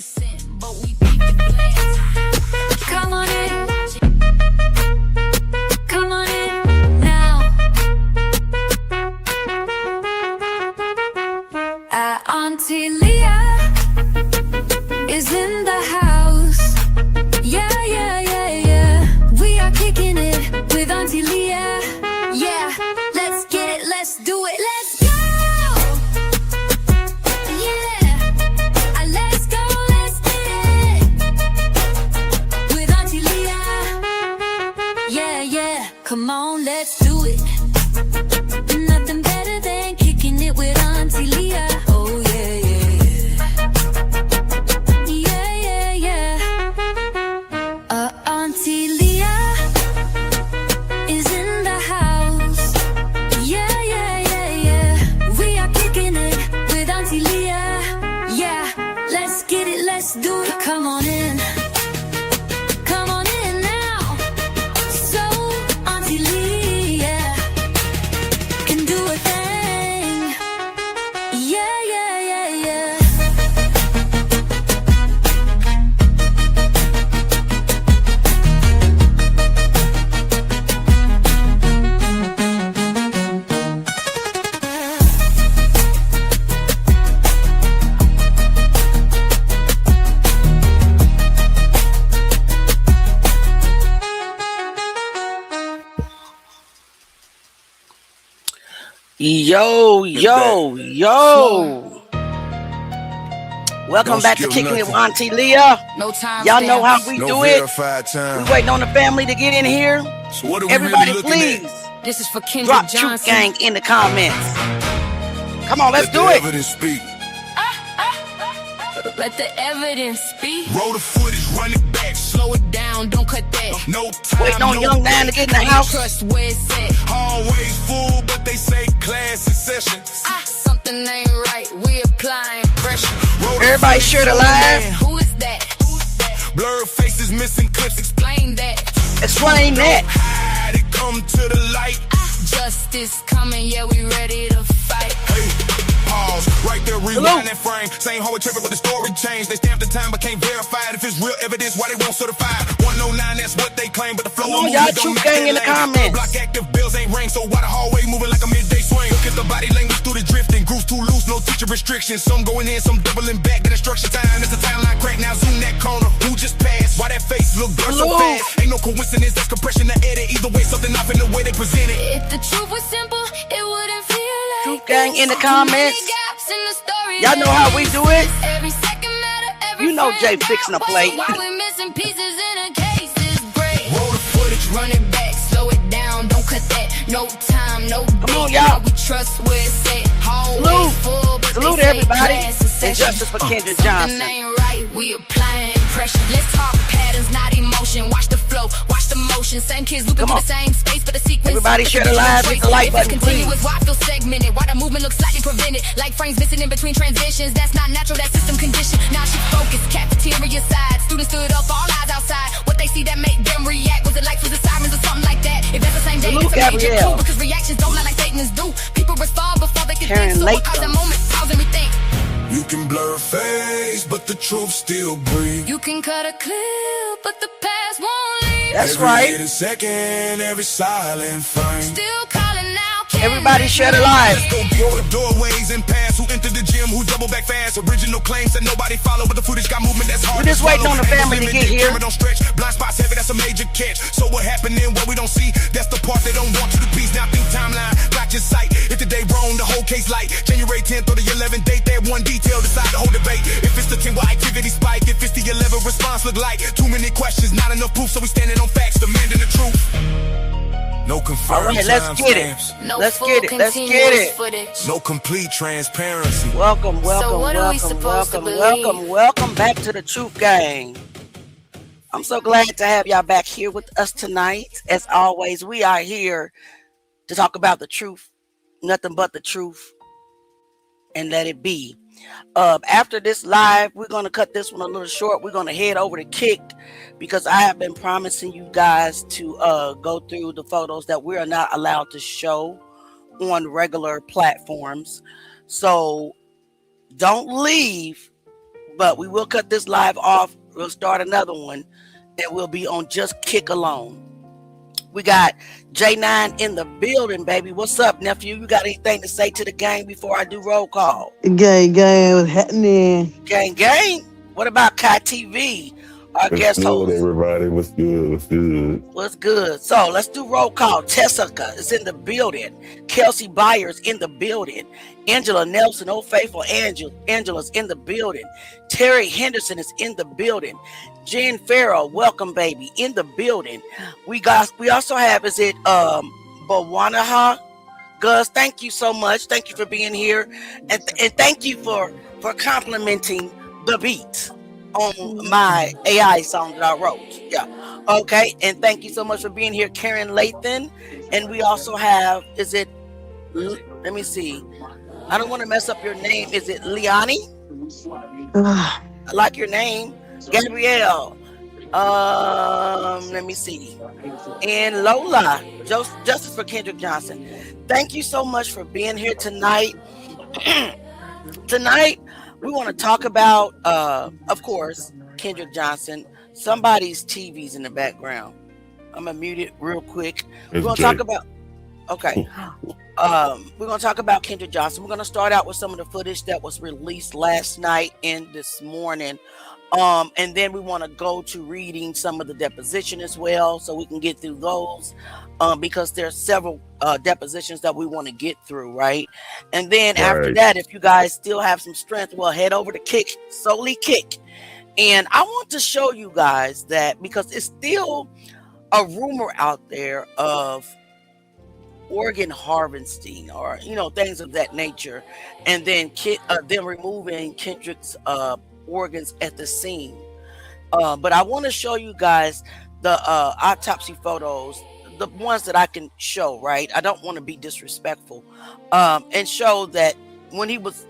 innocent, but we peep the glance. Come on in. Come on in now. Auntie Leah is in the house. Yeah, yeah, yeah, yeah. We are kicking it with Auntie Leah. Yeah, let's get it, let's do it, let's go. Yeah, let's go, let's get it with Auntie Leah. Yeah, yeah, come on, let's do it. Nothing better than kicking it with Auntie Leah. Oh yeah, yeah, yeah, yeah, yeah. Auntie Leah is in the house. Yeah, yeah, yeah, yeah. We are kicking it with Auntie Leah. Yeah, let's get it, let's do it. Come on in. Come on in now. So Auntie Leah can do a thing. Yeah, yeah, yeah, yeah. Yo, yo, yo. Welcome back to Kicking It with Auntie Leah. No time. Y'all know how we do it. Time. We waiting on the family to get in here. So what are we Everybody, really please This is for Kendrick drop Truth Johnson. Gang in the comments. Come on, let's Let do the it. evidence speak. Let the evidence speak. Roll the footage, run it back. Slow it down, don't cut that. No time. Waiting on no Young Man to get in the house. Trust where it's at. Always full, but they say class in session. Something ain't right. We applying pressure. Roll the Everybody footage, share the show live. man. Who is that? Blurred faces, missing clips. Explain that. Explain that. Hide it, come to the light. Justice coming, yeah, we ready to fight. Hey, pause. Right there, rewind that frame. Same hoe tripping, but the story changed. They stamped the time, but can't verify it. If it's real evidence, why they won't certify it? 109, that's what they claim, but the flow Come on, of y'all, movement don't Truth match Gang their in the lane. comments. Block active, bills ain't ring, so why the hallway moving like a midday swing? Look at the body language through the drifting. Grooves too loose, no teacher restrictions. Some going in, some doubling back. Get instruction time, that's the timeline crack. Now zoom that corner. Who just passed? Why that face look blurred so fast? Ain't no coincidence, that's compression to edit. Either way, something off in the way they present it. If the truth was simple, it wouldn't feel like Truth Gang in the this. Too many comments. gaps in the story. Y'all know how we do it. Every second matter, every You know Jay friend fixing a got plate. weight. Why we missing pieces in a case is great. Roll the footage, Run it back, slow it down, don't cut that. No time, no Come on, date. y'all. We trust where it's at. Hallway Salute. full, but Salute they say everybody. class is And session. justice for Kendrick Something Johnson. ain't right, we applying pressure. Let's talk patterns, not emotion. Watch the flow, watch the motion. Same kids looking Come for the on. same space, but the sequence. Everybody share the live, hit the like button, please. Why I feel segmented, why the movement looks slightly prevented. Like frames missing in between transitions. That's not natural, that's system condition. Now she focused, cafeteria side. Students stood up, all eyes outside. What they see that make them react. Was it lights, was it sirens or something like that? If that's the same day, Salute, it's a major Gabrielle. clue. Because reactions don't lie like statements do. People respond before they can Karen think. So what caused that Latham. moment? Causing me think. you can blur a face, but the truth still breathe. You can cut a clip, but the past won't leave. That's Every right. hidden second, every silent frame. Still calling out. Everybody share the live. Let's go through the doorways and pass. Who entered the gym, who double back fast. Original claims that nobody follow, but the footage got movement that's hard. We just to waiting swallow. on the family to get here. Camera don't stretch. Blind spots heavy, that's a major catch. So what happening, what we don't see, that's the part they don't want you to piece. Now think timeline, block your sight. If the day wrong, the whole case light. January 10th or the 11th date, they had one detail, decide the whole debate. If it's the 10, why activity spike? If it's the 11, response look like too many questions, not enough proof, so we standing on facts, demanding the truth. No All confirmed right, let's get it. timestamps. No Let's full get it. Let's get continuous it. footage. No complete transparency. Welcome, welcome, what are we welcome, supposed to welcome, believe? welcome back to the Truth Gang. I'm so glad to have y'all back here with us tonight. As always, we are here to talk about the truth, nothing but the truth, and let it be. After this live, we're going to cut this one a little short. We're going to head over to Kicked because I have been promising you guys to go through the photos that we are not allowed to show on regular platforms. So don't leave but we will cut this live off. We'll start another one, and we'll be on Just Kick Alone. We got J9 in the building, baby. What's up, nephew? You got anything to say to the gang before I do roll call? Gang, what's happening? Gang. What about Kai TV, our What's guest good, host? everybody? What's good? What's good? What's good? So let's do roll call. Tessica is in the building. Kelsey Byers in the building. Angela Nelson, Old Faithful Angela's in the building. Terry Henderson is in the building. Jen Farrell, welcome baby, in the building. We also have, is it Bawanaha? Gus, thank you so much. Thank you for being here. And thank you for complimenting the beat on my AI song that I wrote. Yeah. Okay. And thank you so much for being here, Karen Lathan. And we also have, is it, let me see. I don't want to mess up your name. Is it Liani? I like your name. Gabrielle. Let me see. And Lola, Justice for Kendrick Johnson. Thank you so much for being here tonight. Tonight, we want to talk about, of course, Kendrick Johnson. Somebody's TV's in the background. I'm gonna mute it real quick. We're gonna talk about. Okay. We're gonna talk about Kendrick Johnson. We're gonna start out with some of the footage that was released last night and this morning. And then we want to go to reading some of the deposition as well, so we can get through those, because there's several depositions that we want to get through, right? And then after that, if you guys still have some strength, well, head over to Kick, solely Kick. And I want to show you guys that, because it's still a rumor out there of organ harvesting, or things of that nature, and then them removing Kendrick's organs at the scene. But I want to show you guys the autopsy photos, the ones that I can show, right? I don't want to be disrespectful, and show that when he was,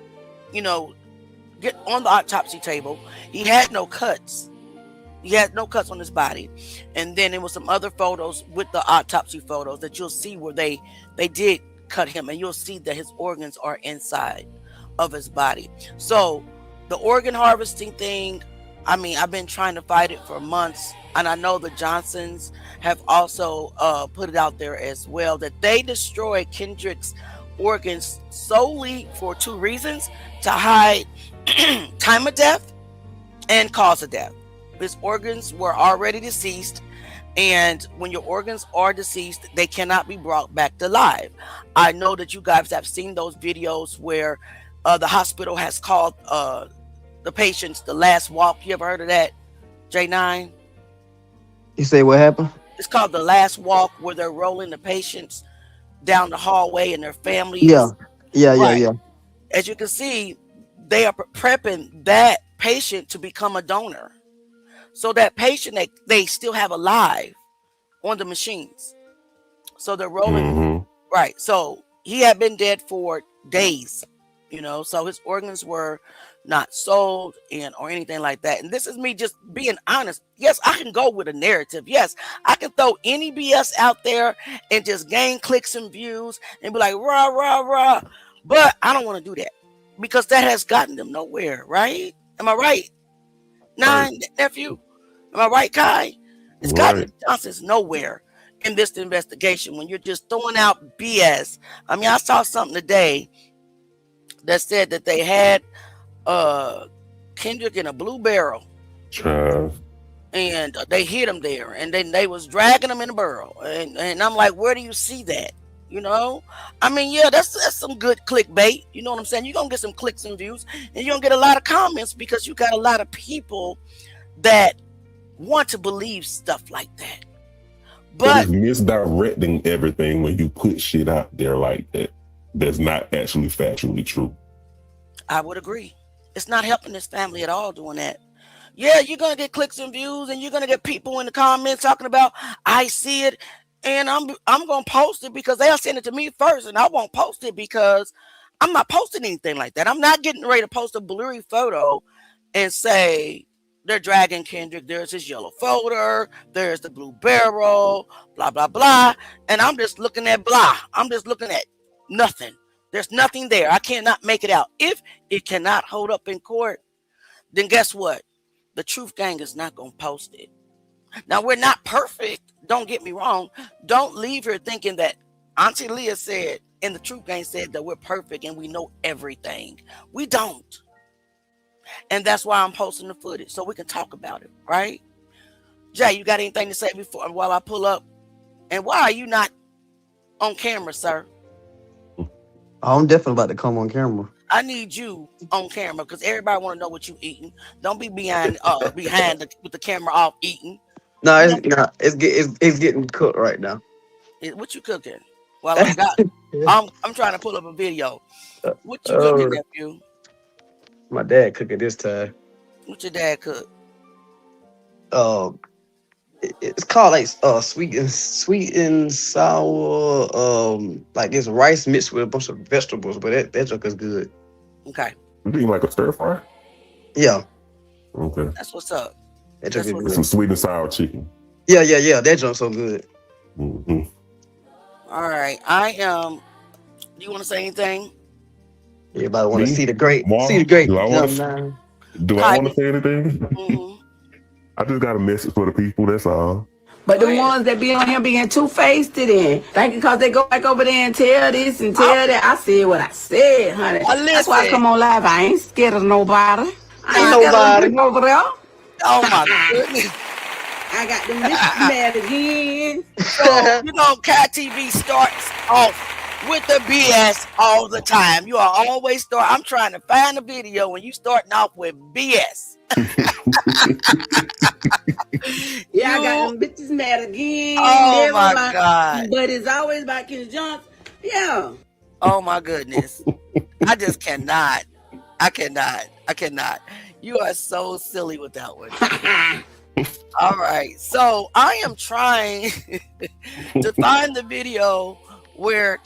get on the autopsy table, he had no cuts. He had no cuts on his body. And then there was some other photos with the autopsy photos that you'll see where they did cut him, and you'll see that his organs are inside of his body. So the organ harvesting thing, I mean, I've been trying to fight it for months, and I know the Johnsons have also put it out there as well, that they destroyed Kendrick's organs solely for two reasons: to hide time of death and cause of death. His organs were already deceased, and when your organs are deceased, they cannot be brought back to life. I know that you guys have seen those videos where the hospital has called the patients the last walk. You ever heard of that, J9? You say what happened? It's called the last walk, where they're rolling the patients down the hallway and their families. Yeah. As you can see, they are prepping that patient to become a donor. So that patient, they still have alive on the machines. So they're rolling. Right. So he had been dead for days, so his organs were not sold or anything like that. And this is me just being honest. Yes, I can go with a narrative. Yes, I can throw any BS out there and just gain clicks and views and be like, rah, rah, rah. But I don't want to do that, because that has gotten them nowhere, right? Am I right? Nephew? Am I right, Kai? It's gotten Johnson's nowhere in this investigation when you're just throwing out BS. I mean, I saw something today that said that they had Kendrick in a blue barrel, and they hit him there, and then they was dragging him in a barrel, and I'm like, where do you see that? I mean, yeah, that's some good clickbait. You know what I'm saying? You're gonna get some clicks and views, and you're gonna get a lot of comments, because you got a lot of people that want to believe stuff like that. But it's misdirecting everything when you put shit out there like that that's not actually factually true. I would agree. It's not helping this family at all doing that. Yeah, you're gonna get clicks and views, and you're gonna get people in the comments talking about, I see it, and I'm gonna post it because they'll send it to me first, and I won't post it because I'm not posting anything like that. I'm not getting ready to post a blurry photo and say they're dragging Kendrick. There's his yellow folder. There's the blue barrel. Blah blah blah. And I'm just looking at blah. I'm just looking at nothing. There's nothing there. I cannot make it out. If it cannot hold up in court, then guess what? The Truth Gang is not going to post it. Now, we're not perfect. Don't get me wrong. Don't leave here thinking that Auntie Leah said and the Truth Gang said that we're perfect and we know everything. We don't. And that's why I'm posting the footage so we can talk about it, right? Jay, you got anything to say before while I pull up? And why are you not on camera, sir? I'm definitely about to come on camera. I need you on camera because everybody want to know what you eating. Don't be behind with the camera off eating. No, it's getting cooked right now. What you cooking? Well, I'm trying to pull up a video. What you cooking, nephew? My dad cooking this time. What your dad cook? It's called like sweet and sour. Like it's rice mixed with a bunch of vegetables, but that joke is good. Okay. You mean like a stir fry? Yeah. Okay. That's what's up. That joke is good. Some sweet and sour chicken. Yeah. That joke's so good. Mm-hmm. All right. Do you want to say anything? Everybody want to see the great. Mom, see the great. Do I want to say anything? Mm-hmm. I just got a message for the people. That's all. But the ones that be on here being two-faced then, thinking because they go back over there and tell this and tell that, I said what I said, honey. That's why I come on live. I ain't scared of nobody. I ain't scared of them over there. Oh my goodness. I got them bitches mad again. So, Cat TV starts off with the BS all the time. You are always I'm trying to find a video when you starting off with BS. Yeah, I got them bitches mad again. Oh my God. But it's always about Kendrick Johnson. Yeah. Oh my goodness. I just cannot. I cannot. You are so silly with that one. All right. So I am trying to find the video where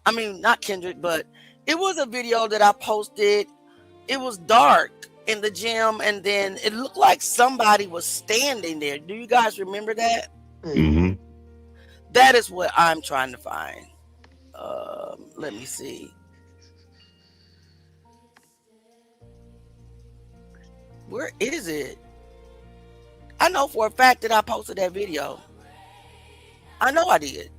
not Kendrick, but it was a video that I posted. It was dark in the gym, and then it looked like somebody was standing there. Do you guys remember that? Mm-hmm. That is what I'm trying to find. Let me see. Where is it? I know for a fact that I posted that video. I know I did.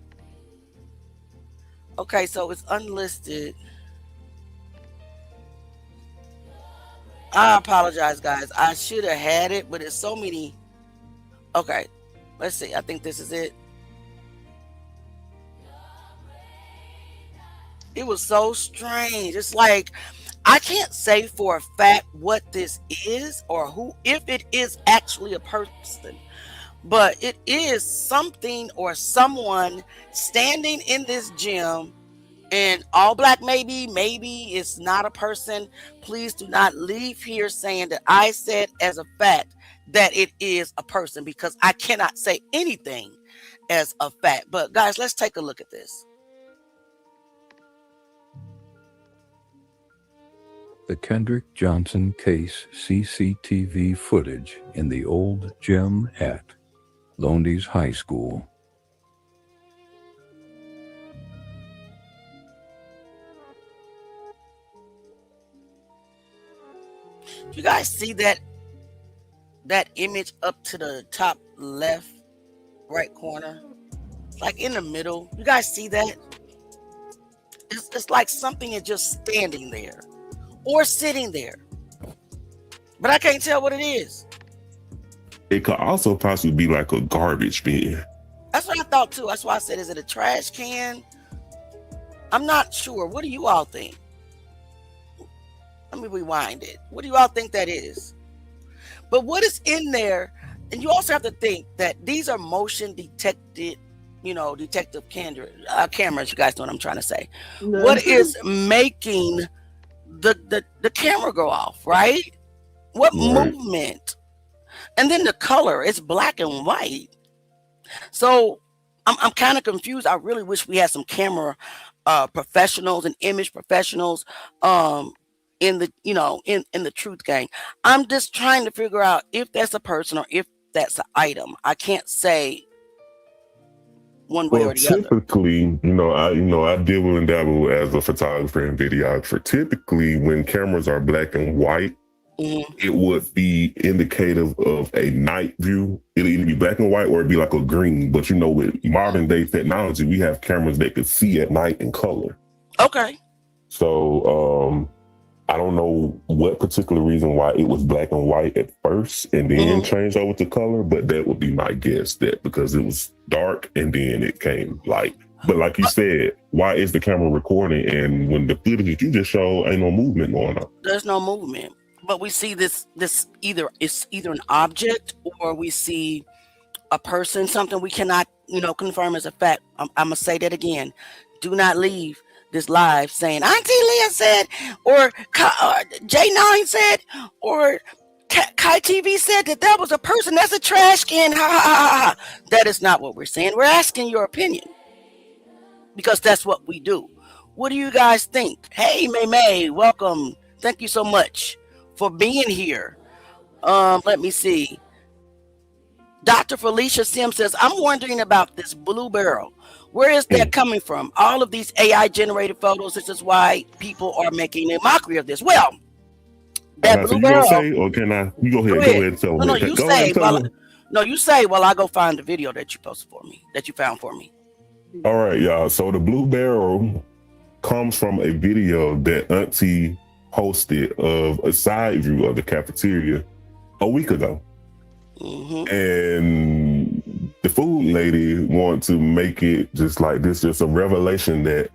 Okay, so it's unlisted. I apologize, guys. I should have had it, but it's so many. Okay, let's see. I think this is it. It was so strange. It's like I can't say for a fact what this is or who, if it is actually a person, but it is something or someone standing in this gym. And all black, maybe it's not a person. Please do not leave here saying that I said as a fact that it is a person, because I cannot say anything as a fact. But guys, let's take a look at this. The Kendrick Johnson case CCTV footage in the old gym at Lowndes High School. You guys see that image up to the top left right corner, like in the middle? You guys see that? It's like something is just standing there or sitting there, but I can't tell what it is. It could also possibly be like a garbage bin. That's what I thought too. That's why I said, is it a trash can? I'm not sure. What do you all think? Let me rewind it. What do you all think that is? But what is in there? And you also have to think that these are motion detected, detective cameras. You guys know what I'm trying to say. No. What is making the camera go off, right? What movement? And then the color, it's black and white. So I'm kind of confused. I really wish we had some camera professionals and image professionals in the Truth Gang. I'm just trying to figure out if that's a person or if that's an item. I can't say one way or the other. Typically, I dabble and dabble as a photographer and videographer. Typically, when cameras are black and white, it would be indicative of a night view. It'll either be black and white or it'd be like a green. But with modern day technology, we have cameras that could see at night in color. Okay. So I don't know what particular reason why it was black and white at first and then changed over to color, but that would be my guess, that because it was dark and then it came light. But like you said, why is the camera recording? And when the footage that you just showed, ain't no movement going on. There's no movement. But we see this either an object or we see a person, something we cannot, confirm as a fact. I'm gonna say that again. Do not leave this live saying Auntie Leah said, or J9 said, or Kai TV said that was a person. That's a trash can. Ha ha ha ha. That is not what we're saying. We're asking your opinion because that's what we do. What do you guys think? Hey, May, welcome. Thank you so much for being here. Let me see. Dr. Felicia Sims says, I'm wondering about this blue barrel. Where is that coming from? All of these AI generated photos. This is why people are making a mockery of this. Well, that blue barrel. Say, or can I? You go ahead. Go ahead and tell me. You say while I go find the video that you posted for me, that you found for me. All right, y'all. So the blue barrel comes from a video that Auntie posted of a side view of the cafeteria a week ago. And the food lady wanted to make it just like this, just a revelation that,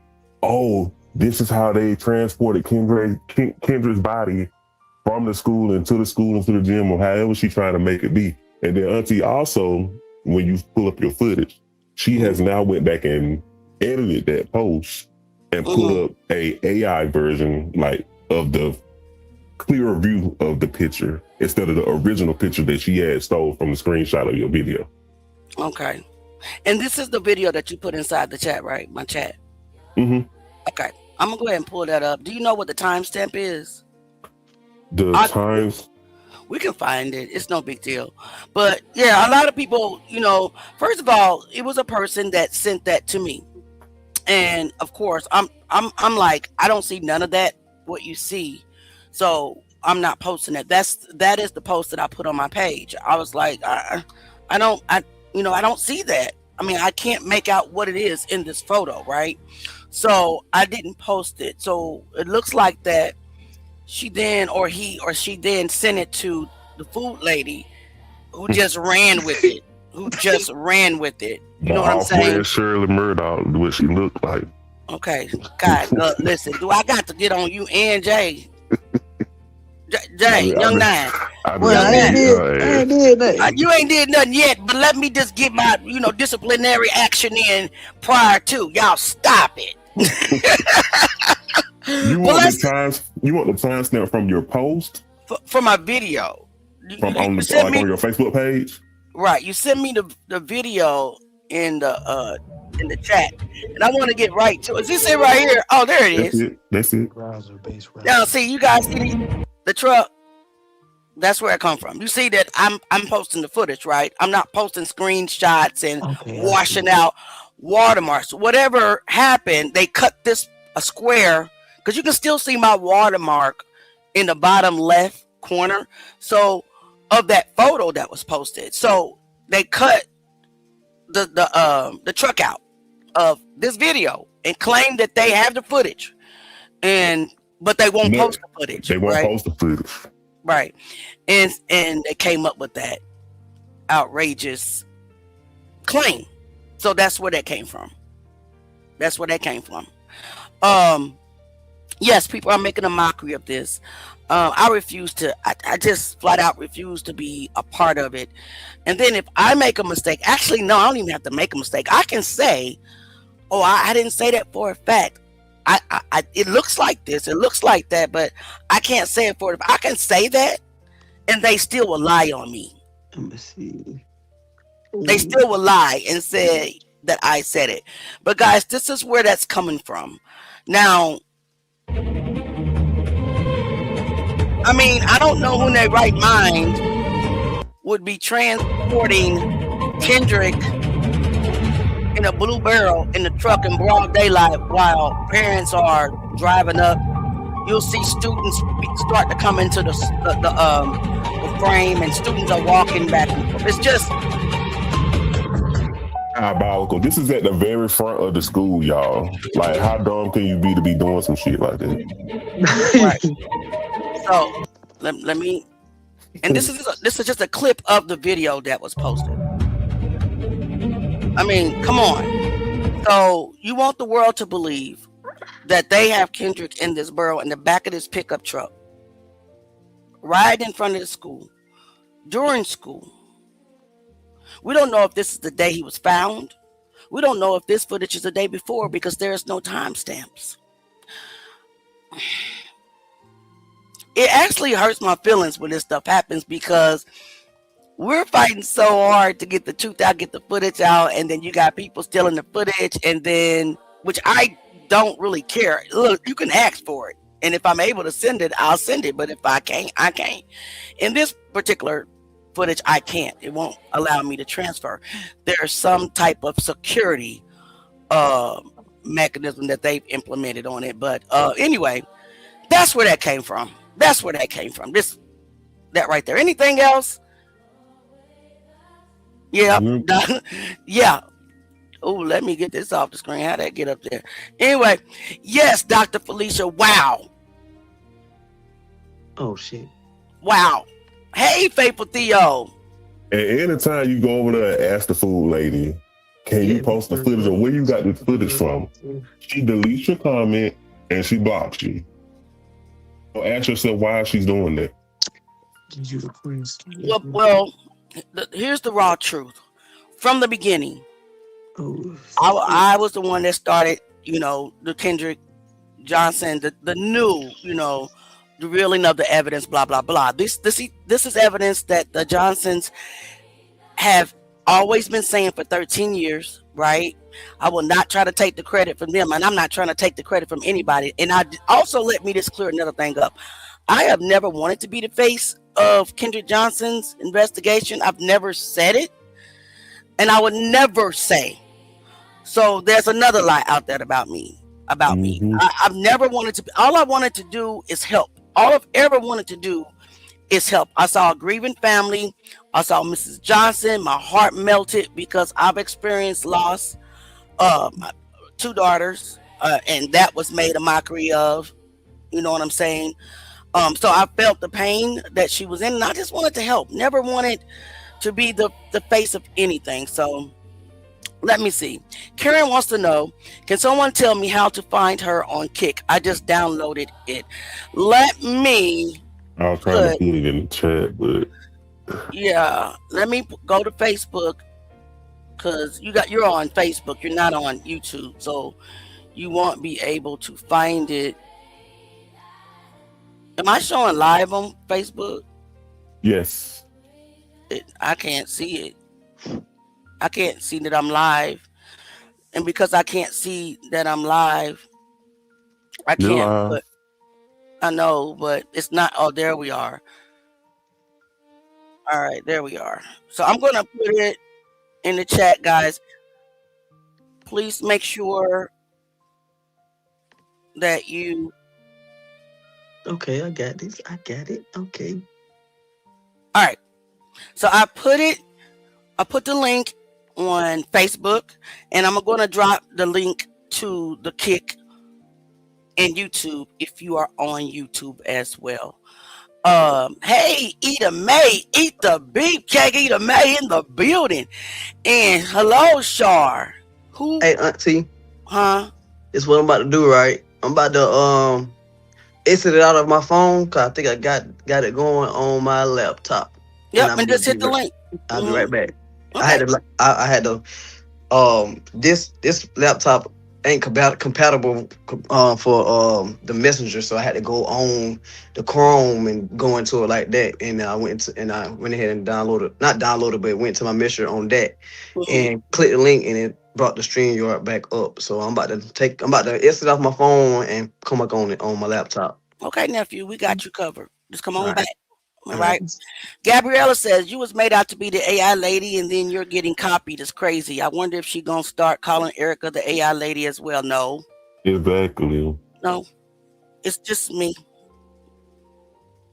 this is how they transported Kendra's body from the school into the school into the gym, or however she's trying to make it be. And then Auntie also, when you pull up your footage, she has now went back and edited that post and put up a AI version of the clearer view of the picture instead of the original picture that she had stole from the screenshot of your video. Okay. And this is the video that you put inside the chat, right? My chat. Okay. I'm gonna go ahead and pull that up. Do you know what the timestamp is? We can find it. It's no big deal. But yeah, a lot of people, first of all, it was a person that sent that to me. And of course, I'm like, I don't see none of that, what you see. So I'm not posting it. That is the post that I put on my page. I was like, I don't see that. I mean, I can't make out what it is in this photo, right? So I didn't post it. So it looks like that she then sent it to the food lady who just ran with it. You know what I'm saying? Shirley Murdoch, what she looked like. Okay, God, listen. Do I got to get on you and Jay? Jay, young nine. I ain't did nothing. You ain't did nothing yet, but let me just get my, disciplinary action in prior to. Y'all stop it. You want the timestamp from your post? For my video. On your Facebook page? Right. You sent me the video in the chat. And I want to get right to it. Is this it right here? Oh, there it is. That's it. Now, see, you guys see the truck? That's where it come from. You see that I'm posting the footage, right? I'm not posting screenshots and washing out watermarks. Whatever happened, they cut a square, because you can still see my watermark in the bottom left corner. So of that photo that was posted. So they cut the truck out of this video and claim that they have the footage, but they won't post the footage. They won't post the footage. Right. And they came up with that outrageous claim. So that's where that came from. Yes, people are making a mockery of this. I just flat out refuse to be a part of it. And then if I make a mistake, actually, no, I don't even have to make a mistake. I can say, I didn't say that for a fact. It looks like this, it looks like that, but I can't say it for it. I can say that, and they still will lie on me. Let me see. They still will lie and say that I said it. But guys, this is where that's coming from. Now, I mean, I don't know who in their right mind would be transporting Kendrick in a blue barrel in the truck in broad daylight while parents are driving up you'll see students start to come into the frame, and students are walking back and forth. It's just diabolical. This is at the very front of the school, y'all. Like, how dumb can you be to be doing some shit like that? right. So let me, and this is just a clip of the video that was posted. I mean, come on. So you want the world to believe that they have Kendrick in this borough in the back of this pickup truck, right in front of the school, during school. We don't know if this is the day he was found. We don't know if this footage is the day before because there's no timestamps. It actually hurts my feelings when this stuff happens because we're fighting so hard to get the truth out, get the footage out, and then you got people stealing the footage, and then, which I don't really care. Look, you can ask for it, and if I'm able to send it, I'll send it, but if I can't, I can't. In this particular footage, I can't. It won't allow me to transfer. There's some type of security mechanism that they've implemented on it, but anyway, that's where that came from. That's where that came from. That right there. Anything else? Yeah. Yeah. Oh, let me get this off the screen. How'd that get up there? Anyway, yes, Dr. Felicia. Wow. Oh shit. Wow. Hey, Faithful Theo. And anytime you go over there and ask the food lady, can you post the footage of where you got this footage from? She deletes your comment and she blocks you. So ask yourself why she's doing that. Well, here's the raw truth. From the beginning, I was the one that started, the Kendrick Johnson, the new, the reeling of the evidence, blah, blah, blah. This is evidence that the Johnsons have always been saying for 13 years, right? I will not try to take the credit from them, and I'm not trying to take the credit from anybody. And I also, let me just clear another thing up. I have never wanted to be the face of Kendrick Johnson's investigation. I've never said it, and I would never say. So there's another lie out there about me. I've never wanted to. All I wanted to do is help. All I've ever wanted to do is help. I saw a grieving family. I saw Mrs. Johnson. My heart melted because I've experienced loss. My 2 daughters, and that was made a mockery of. You know what I'm saying? So I felt the pain that she was in, and I just wanted to help. Never wanted to be the face of anything. So let me see. Karen wants to know, can someone tell me how to find her on Kick? I just downloaded it. Let me. I was trying to put it in the chat, but yeah, let me go to Facebook, because you're on Facebook. You're not on YouTube, so you won't be able to find it. Am I showing live on Facebook? yes. I can't see it. I can't see that I'm live. And because I can't see that I'm live, I You're can't live. put, I know, but it's not. Oh, there we are. All right, there we are. So I'm going to put it in the chat, guys. Please make sure that you. Okay, I got this. I got it. Okay. All right. So I put the link on Facebook, and I'm going to drop the link to the Kick and YouTube if you are on YouTube as well. Hey, Eda May, eat the beefcake, Eda May in the building. And hello, Shar. Who? Hey, Auntie. Huh? It's what I'm about to do, right? I'm about to exit it out of my phone because I think I got it going on my laptop. Yep, and just hit the link. I'll be right back. Okay. I had to this laptop ain't compatible for the Messenger, so I had to go on the Chrome and go into it like that. And I went ahead and went to my Messenger on that and clicked the link, and it brought the StreamYard back up. So I'm about to exit off my phone and come back on it on my laptop. Okay, nephew, we got you covered. Just come on All back. All right. Gabriella says you was made out to be the AI lady, and then you're getting copied. It's crazy. I wonder if she gonna start calling Erica the AI lady as well. No. Exactly. No. It's just me.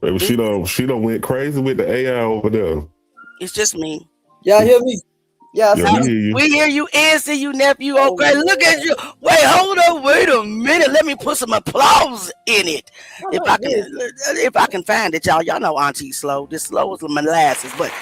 Baby, she done went crazy with the AI over there. It's just me. Y'all hear me? Yeah, Yeah, we hear you. We hear you and see you, nephew. Okay, look at you. Wait, hold on. Wait a minute. Let me put some applause in it. If I can find it, y'all. Y'all know Auntie slow. This slow is molasses, but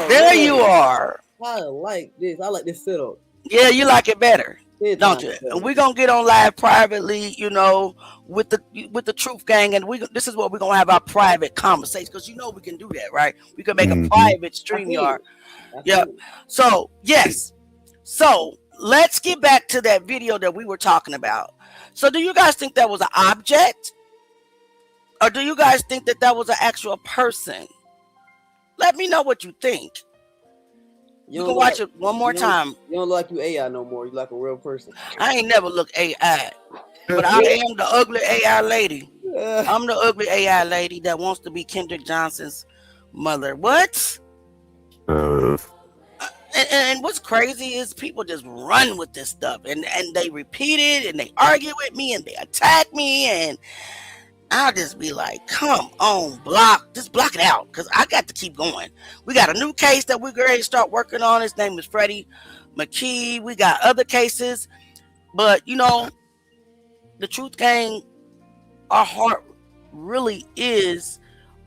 there you are. I like this. I like this setup. Yeah, you like it better, don't you? And we're gonna get on live privately, you know, with the Truth Gang, and this is what we're gonna have our private conversation, because you know we can do that, right? We can make a private StreamYard. Yeah. So yes. So let's get back to that video that we were talking about. So do you guys think that was an object, or do you guys think that that was an actual person? Let me know what you think. You can watch it one more time. You don't look like you AI no more. You like a real person. I ain't never looked AI, but I am the ugly AI lady. I'm the ugly AI lady that wants to be Kendrick Johnson's mother. What? And what's crazy is people just run with this stuff, and they repeat it, and they argue with me, and they attack me, and I'll just be like, come on, just block it out, because I got to keep going. We got a new case that we're going to start working on. His name is Freddie McKee. We got other cases, but you know, the Truth Gang, our heart really is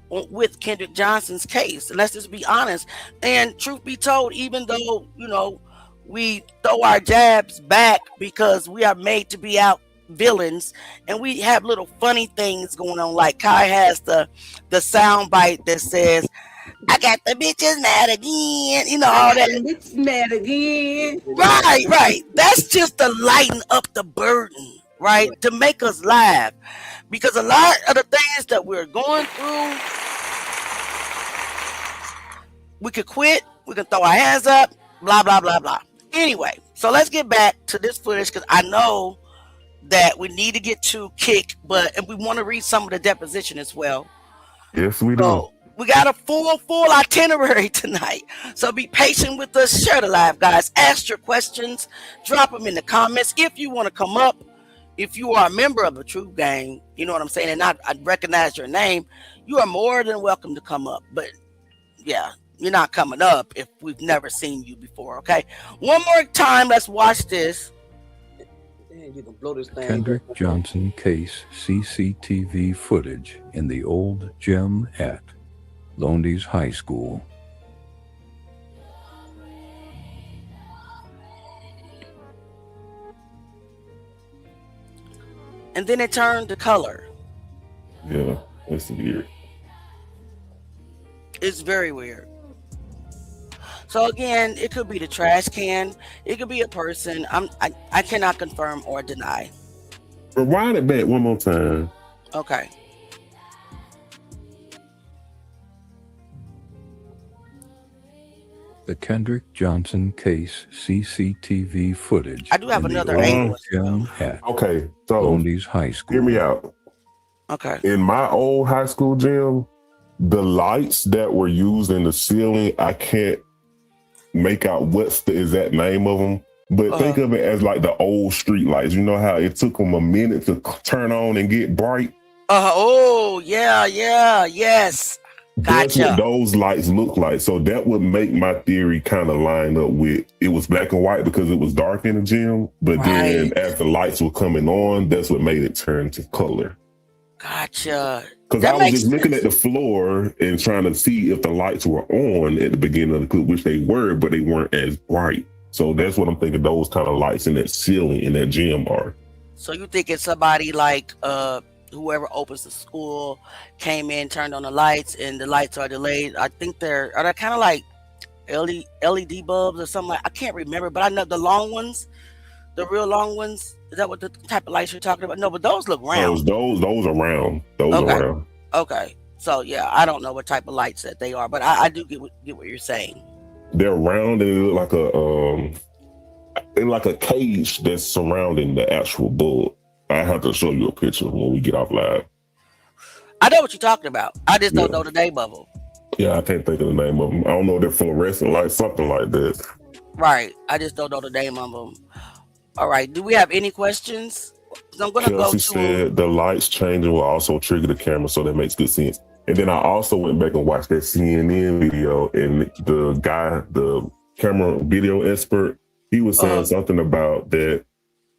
with Kendrick Johnson's case. And let's just be honest. And truth be told, even though, you know, we throw our jabs back because we are made to be out villains, and we have little funny things going on, like Kai has the sound bite that says, I got the bitches mad again, you know, all that. Bitches mad again. Right. That's just to lighten up the burden, right? To make us laugh. Because a lot of the things that we're going through, we could quit, we can throw our hands up, blah, blah, blah, blah. Anyway, so let's get back to this footage, because I know that we need to get to Kick, and we want to read some of the deposition as well. Yes, we do. So we got a full itinerary tonight. So be patient with us. Share the live, guys. Ask your questions. Drop them in the comments. If you want to come up, if you are a member of the Truth Gang, you know what I'm saying, and I recognize your name, you are more than welcome to come up. But yeah, you're not coming up if we've never seen you before, okay? One more time, let's watch this. You can blow this thing. Kendrick Johnson case CCTV footage in the old gym at Lowndes High School. And then it turned to color. Yeah, that's weird. It's very weird. So again, it could be the trash can. It could be a person. I cannot confirm or deny. Rewind it back one more time. Okay. The Kendrick Johnson case CCTV footage. I do have in another the angle. gym at Okay, so Lowndes High School. hear me out. Okay. In my old high school gym, the lights that were used in the ceiling, I can't make out what's the exact name of them, but think of it as like the old street lights. You know how it took them a minute to turn on and get bright? Oh, yeah, yes. That's Gotcha. what those lights look like. So that would make my theory kind of line up with, it was black and white because it was dark in the gym, but then as the lights were coming on, that's what made it turn to color. Gotcha. Because I was just looking at the floor and trying to see if the lights were on at the beginning of the clip, which they were, but they weren't as bright. So that's what I'm thinking those kind of lights in that ceiling in that gym are. So you think it's somebody like whoever opens the school came in, turned on the lights, and the lights are delayed. I think they're kind of like LED bulbs or something. I can't remember, but I know the long ones, the real long ones. Is that what the type of lights you're talking about? No, but those look round. Those are round. Those are round. Okay. So yeah, I don't know what type of lights that they are, but I do get what you're saying. They're round and they look like a cage that's surrounding the actual bulb. I have to show you a picture when we get off live. I know what you're talking about. I just don't know the name of them. Yeah, I can't think of the name of them. I don't know if they're fluorescent lights, something like that. Right. I just don't know the name of them. All right. Do we have any questions? So I'm gonna go Kelsey to. said the lights changing will also trigger the camera, so that makes good sense. And then I also went back and watched that CNN video, and the guy, the camera video expert, he was saying something about that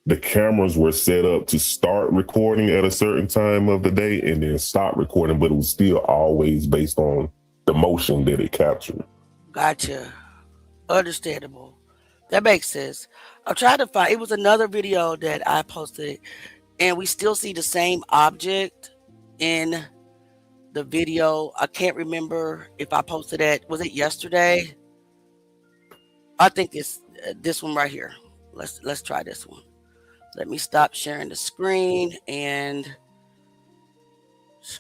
the cameras were set up to start recording at a certain time of the day and then stop recording, but it was still always based on the motion that it captured. Gotcha. Understandable. That makes sense. I'm trying to find. It was another video that I posted, and we still see the same object in the video. I can't remember if I posted that. Was it yesterday? I think it's this one right here. Let's try this one. Let me stop sharing the screen and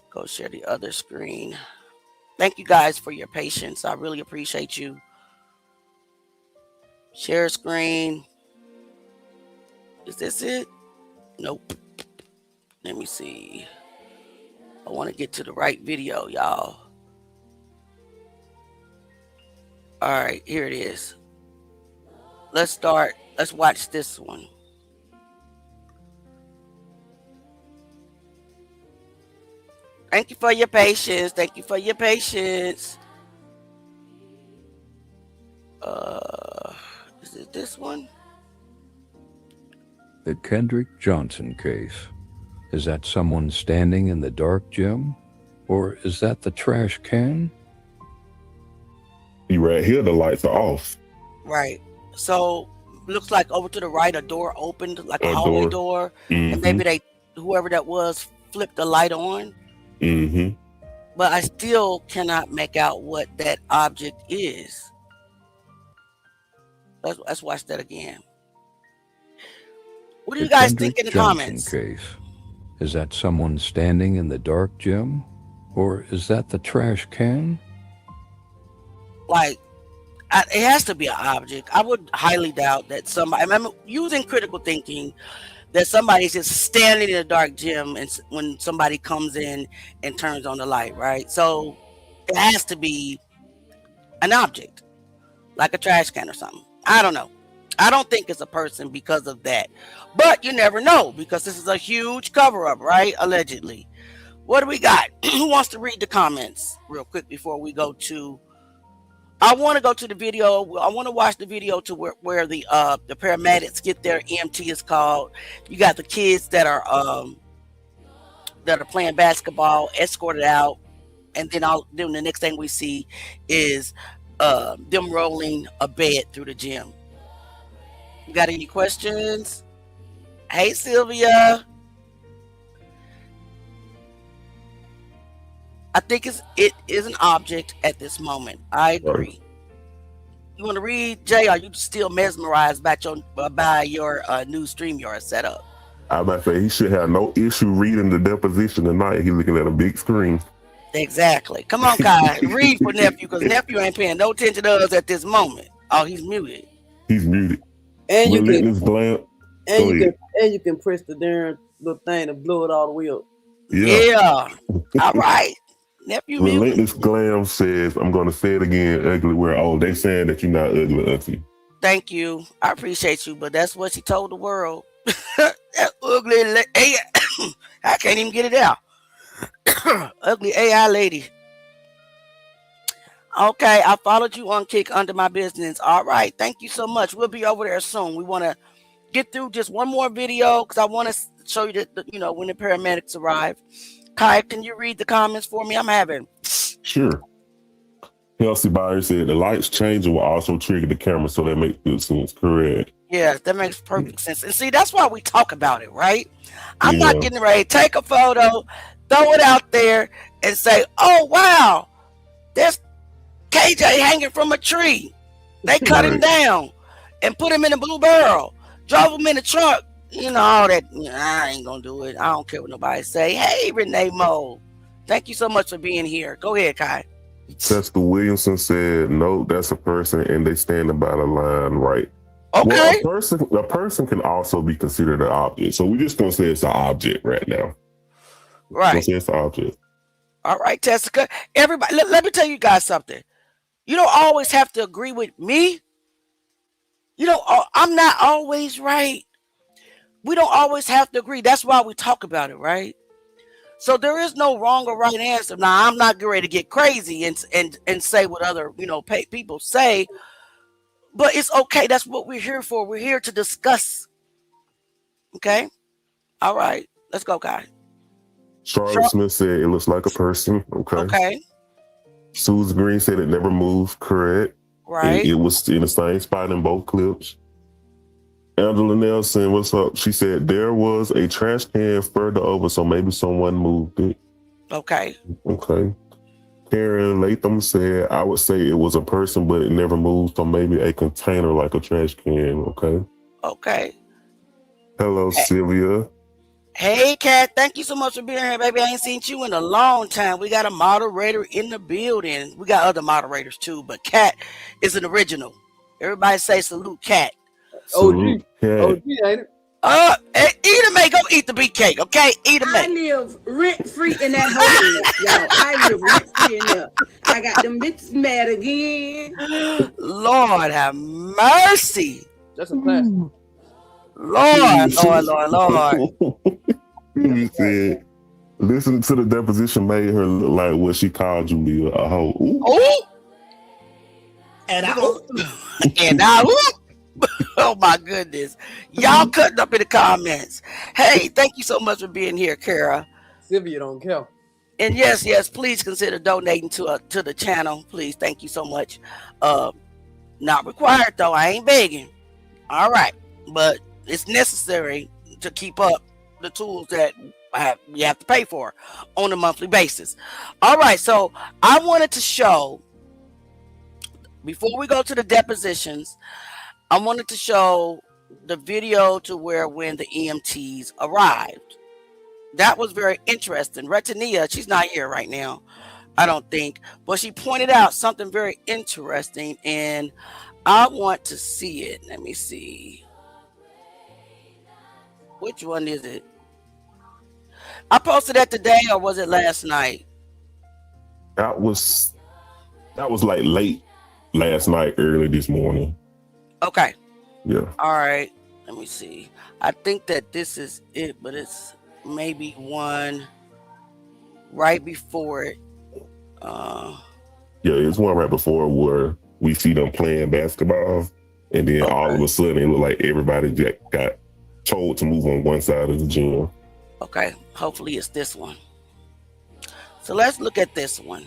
go share the other screen. Thank you guys for your patience. I really appreciate you. Share screen. Is this it? Nope. Let me see. I want to get to the right video, y'all. All right, here it is. Let's start. Let's watch this one. Thank you for your patience. Thank you for your patience. Is it this one? The Kendrick Johnson case. Is that someone standing in the dark gym? Or is that the trash can? You right here, the lights are off. Right. So looks like over to the right, a door opened, like a hallway door. Mm-hmm. And maybe whoever that was, flipped the light on. Mm-hmm. But I still cannot make out what that object is. Let's watch that again. What do you guys think in the comments? Case. Is that someone standing in the dark gym? Or is that the trash can? Like, it has to be an object. I would highly doubt that somebody, I'm using critical thinking, that somebody's just standing in a dark gym and when somebody comes in and turns on the light, right? So it has to be an object, like a trash can or something. I don't know. I don't think it's a person because of that. But you never know, because this is a huge cover-up, right? Allegedly. What do we got? Who wants to read the comments real quick before we go to... I want to go to the video. I want to watch the video to where the paramedics get their EMT is called. You got the kids that are playing basketball, escorted out, and then the next thing we see is them rolling a bed through the gym. You got any questions? Hey, Sylvia. I think it is an object at this moment. I agree. Right. You want to read, Jay? Are you still mesmerized by your new StreamYard setup? I'm about to say he should have no issue reading the deposition tonight. He's looking at a big screen. Exactly. Come on, Kai. Read for nephew, because nephew ain't paying no attention to us at this moment. Oh, he's muted. He's muted. And you can press the darn little thing to blow it all the way up. Yeah. All right. Nephew Relentless Glam says, I'm going to say it again, ugly. They saying that you're not ugly, auntie. Thank you. I appreciate you, but that's what she told the world. That ugly AI. I can't even get it out. Ugly AI lady. Okay, I followed you on Kick under my business. All right, thank you so much. We'll be over there soon. We want to get through just one more video because I want to show you that when the paramedics arrive. Kai, can you read the comments for me? I'm having. Sure. Kelsey Byer said the lights changing will also trigger the camera, so that makes good sense. Correct. Yeah, that makes perfect sense. And see, that's why we talk about it, right? I'm not getting ready to take a photo, throw it out there, and say, "Oh wow, there's KJ hanging from a tree. They cut him down and put him in a blue barrel, drove him in the truck." All that. I ain't gonna do it. I don't care what nobody say. Hey, Renee Mo, thank you so much for being here. Go ahead, Kai. Jessica Williamson said, no, that's a person and they standing by the line, right? Okay. Well, a person can also be considered an object. So we're just gonna say it's an object right now. Right. Say it's an object. All right, Jessica. Everybody, let me tell you guys something. You don't always have to agree with me. I'm not always right. we don't always have to agree. That's why we talk about it, right? So there is no wrong or right answer. Now I'm not ready to get crazy and say what other people say, but it's okay. That's what we're here for. We're here to discuss. Okay, all right, let's go, guys. Charlotte Smith said it looks like a person. Okay. Okay. Susan Green said it never moved. Correct. Right. It was in the same spot in both clips. Angela Nelson, what's up? She said there was a trash can further over, so maybe someone moved it. Okay. Okay. Karen Latham said, I would say it was a person, but it never moved, so maybe a container like a trash can. Okay. Okay. Hello, Sylvia. Hey, Kat. Thank you so much for being here, baby. I ain't seen you in a long time. We got a moderator in the building. We got other moderators too, but Kat is an original. Everybody say salute, Kat. OG. OG, ain't it? Eat a go eat the beet cake, okay? Eat a I live rent free in that hole, y'all. I live rent free in there. I got them bitches mad again. Lord have mercy. That's a classic. Lord. He said, listening to the deposition made her look like what she called Julia, a hoe. Ooh. And I oh my goodness. Y'all cutting up in the comments. Hey, thank you so much for being here, Kara. Sylvia don't care. And yes, please consider donating to the channel. Please, thank you so much. Not required though. I ain't begging. All right, but it's necessary to keep up the tools that you have to pay for on a monthly basis. All right, so I wanted to show, before we go to the depositions, I wanted to show the video to when the EMTs arrived. That was very interesting. Retania, she's not here right now, I don't think, but she pointed out something very interesting, and I want to see it. Let me see. Which one is it? I posted that today, or was it last night? That was like late last night, early this morning. Okay. Yeah. All right. Let me see. I think that this is it, but it's maybe one right before it. Yeah, it's one right before where we see them playing basketball, and then all of a sudden it looked like everybody got told to move on one side of the gym. Okay, hopefully it's this one. So let's look at this one.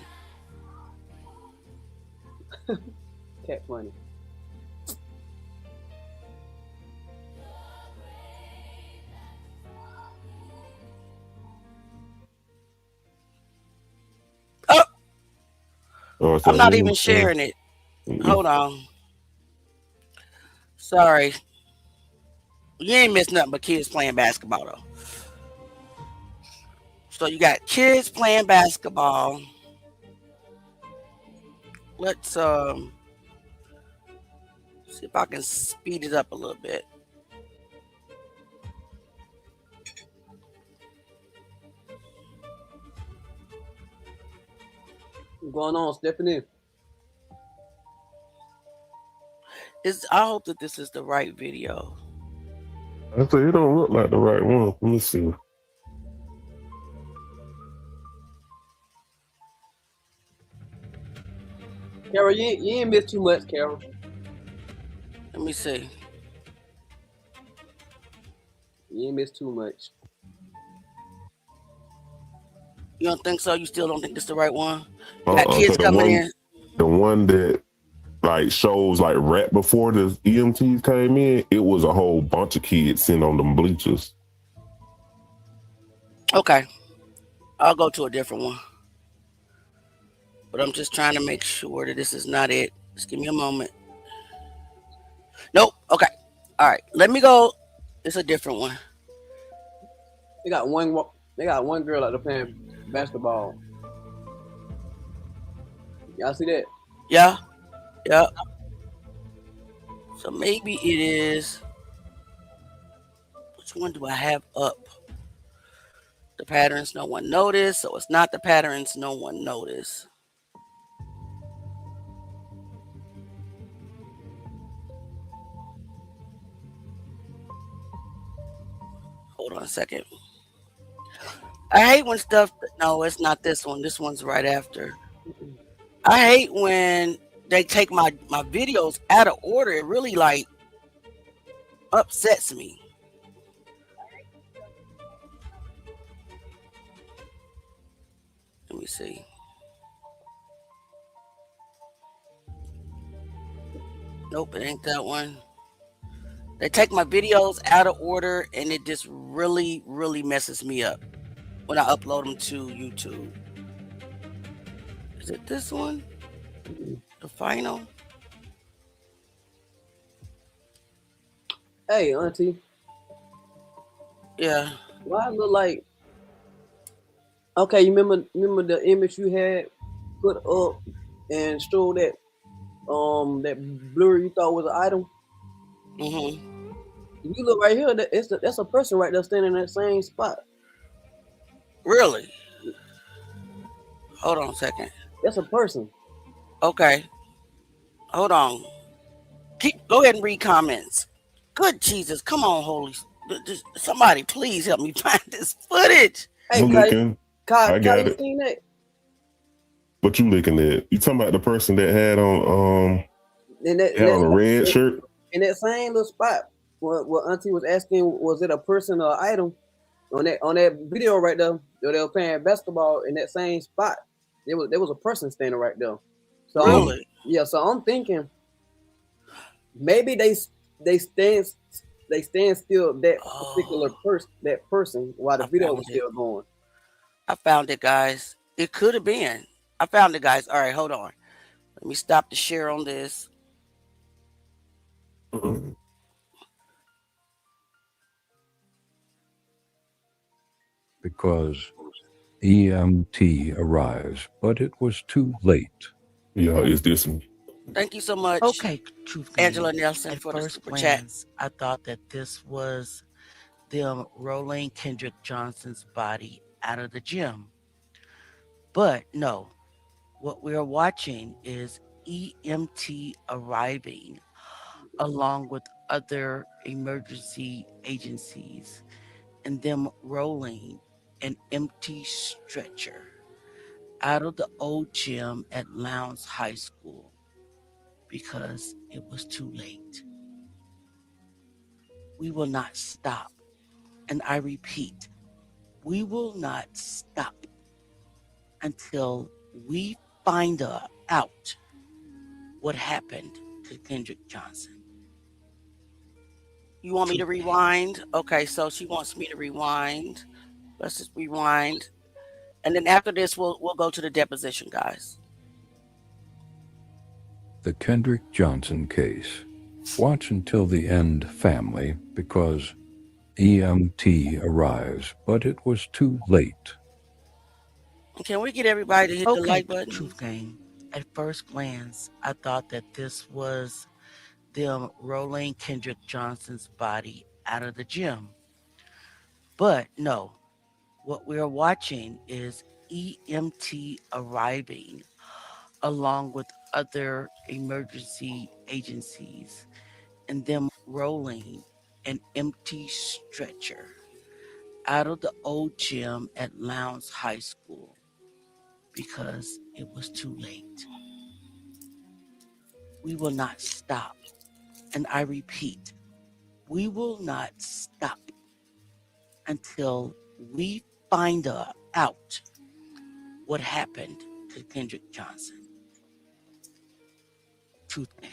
Cat funny. Oh, I'm not even sharing it. Hold on. Sorry. You ain't missed nothing but kids playing basketball though. So you got kids playing basketball. Let's see if I can speed it up a little bit. What's going on, Stephanie? I hope that this is the right video. I say it don't look like the right one. Let me see. Carol, you ain't missed too much, Carol. Let me see. You ain't missed too much. You don't think so? You still don't think this is the right one? Got kids coming in. The one that like shows like right before the EMTs came in, it was a whole bunch of kids sitting on them bleachers. Okay. I'll go to a different one. But I'm just trying to make sure that this is not it. Just give me a moment. Nope. Okay. All right. Let me go. It's a different one. They got one girl out there playing basketball. Y'all see that? Yeah. Yeah. So maybe it is. Which one do I have up? The patterns no one noticed. So it's not the patterns no one noticed. Hold on a second. I hate when stuff. No, it's not this one. This one's right after. I hate when they take my videos out of order. It really like upsets me. Let me see. Nope, it ain't that one. They take my videos out of order and it just really, really messes me up when I upload them to YouTube. Is it this one? The final? Hey, Auntie. Yeah. Why it look like? Okay, you remember the image you had put up and showed that that blur you thought was an item? Mm-hmm. If you look right here, that's a person right there standing in that same spot. Really? Hold on a second. That's a person. Okay. Hold on. Go ahead and read comments. Good Jesus. Come on, somebody please help me find this footage. Hey, I'm looking. I got you it. seen that? What you looking at? You talking about the person that had on a red shirt? In that same little spot. What Auntie was asking, was it a person or item? On that video right there, they were playing basketball in that same spot. There was a person standing right there. So really? Yeah, so I'm thinking maybe they stand still that particular person while the video was still going. I found it, guys. It could have been. I found it, guys. All right, hold on. Let me stop the share on this. Because EMT arrives, but it was too late. Yeah, it's this one. Thank you so much. Okay, Truth Angela Game. Nelson At for the first super chat. glance, I thought that this was them rolling Kendrick Johnson's body out of the gym. But no, what we are watching is EMT arriving along with other emergency agencies and them rolling an empty stretcher out of the old gym at Lowndes High School because it was too late. We will not stop. And I repeat, we will not stop until we find out what happened to Kendrick Johnson. You want me to rewind? Okay, so she wants me to rewind. Let's just rewind. And then after this, we'll go to the deposition, guys. The Kendrick Johnson case. Watch until the end, family, because EMT arrives, but it was too late. Can we get everybody to hit the like button? Truth Game. At first glance, I thought that this was them rolling Kendrick Johnson's body out of the gym. But no, what we are watching is EMT arriving along with other emergency agencies and them rolling an empty stretcher out of the old gym at Lowndes High School because it was too late. We will not stop. And I repeat, we will not stop until we find out what happened to Kendrick Johnson. Truth Game.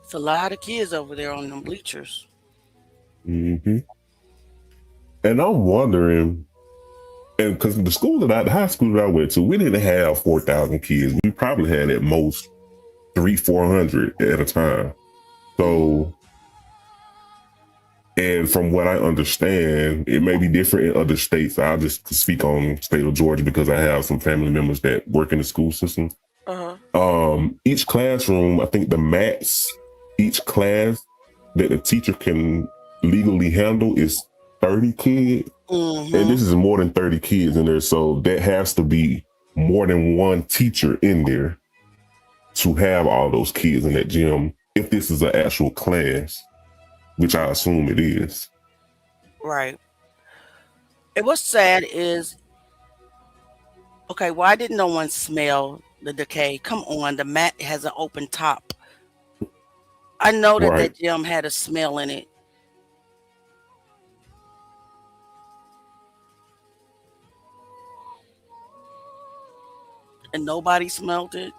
It's a lot of kids over there on them bleachers. Mm-hmm. And I'm wondering, and because the high school that I went to, we didn't have 4,000 kids. We probably had at most 300-400 at a time. So And from what I understand, it may be different in other states. I'll just speak on the state of Georgia because I have some family members that work in the school system. Each classroom, I think the max each class that the teacher can legally handle is 30 kids. And this is more than 30 kids in there. So that has to be more than one teacher in there to have all those kids in that gym if this is an actual class, which I assume it is. Right. And what's sad is, okay, why didn't no one smell the decay? Come on, the mat has an open top. I know that Right. that gym had a smell in it. And nobody smelled it.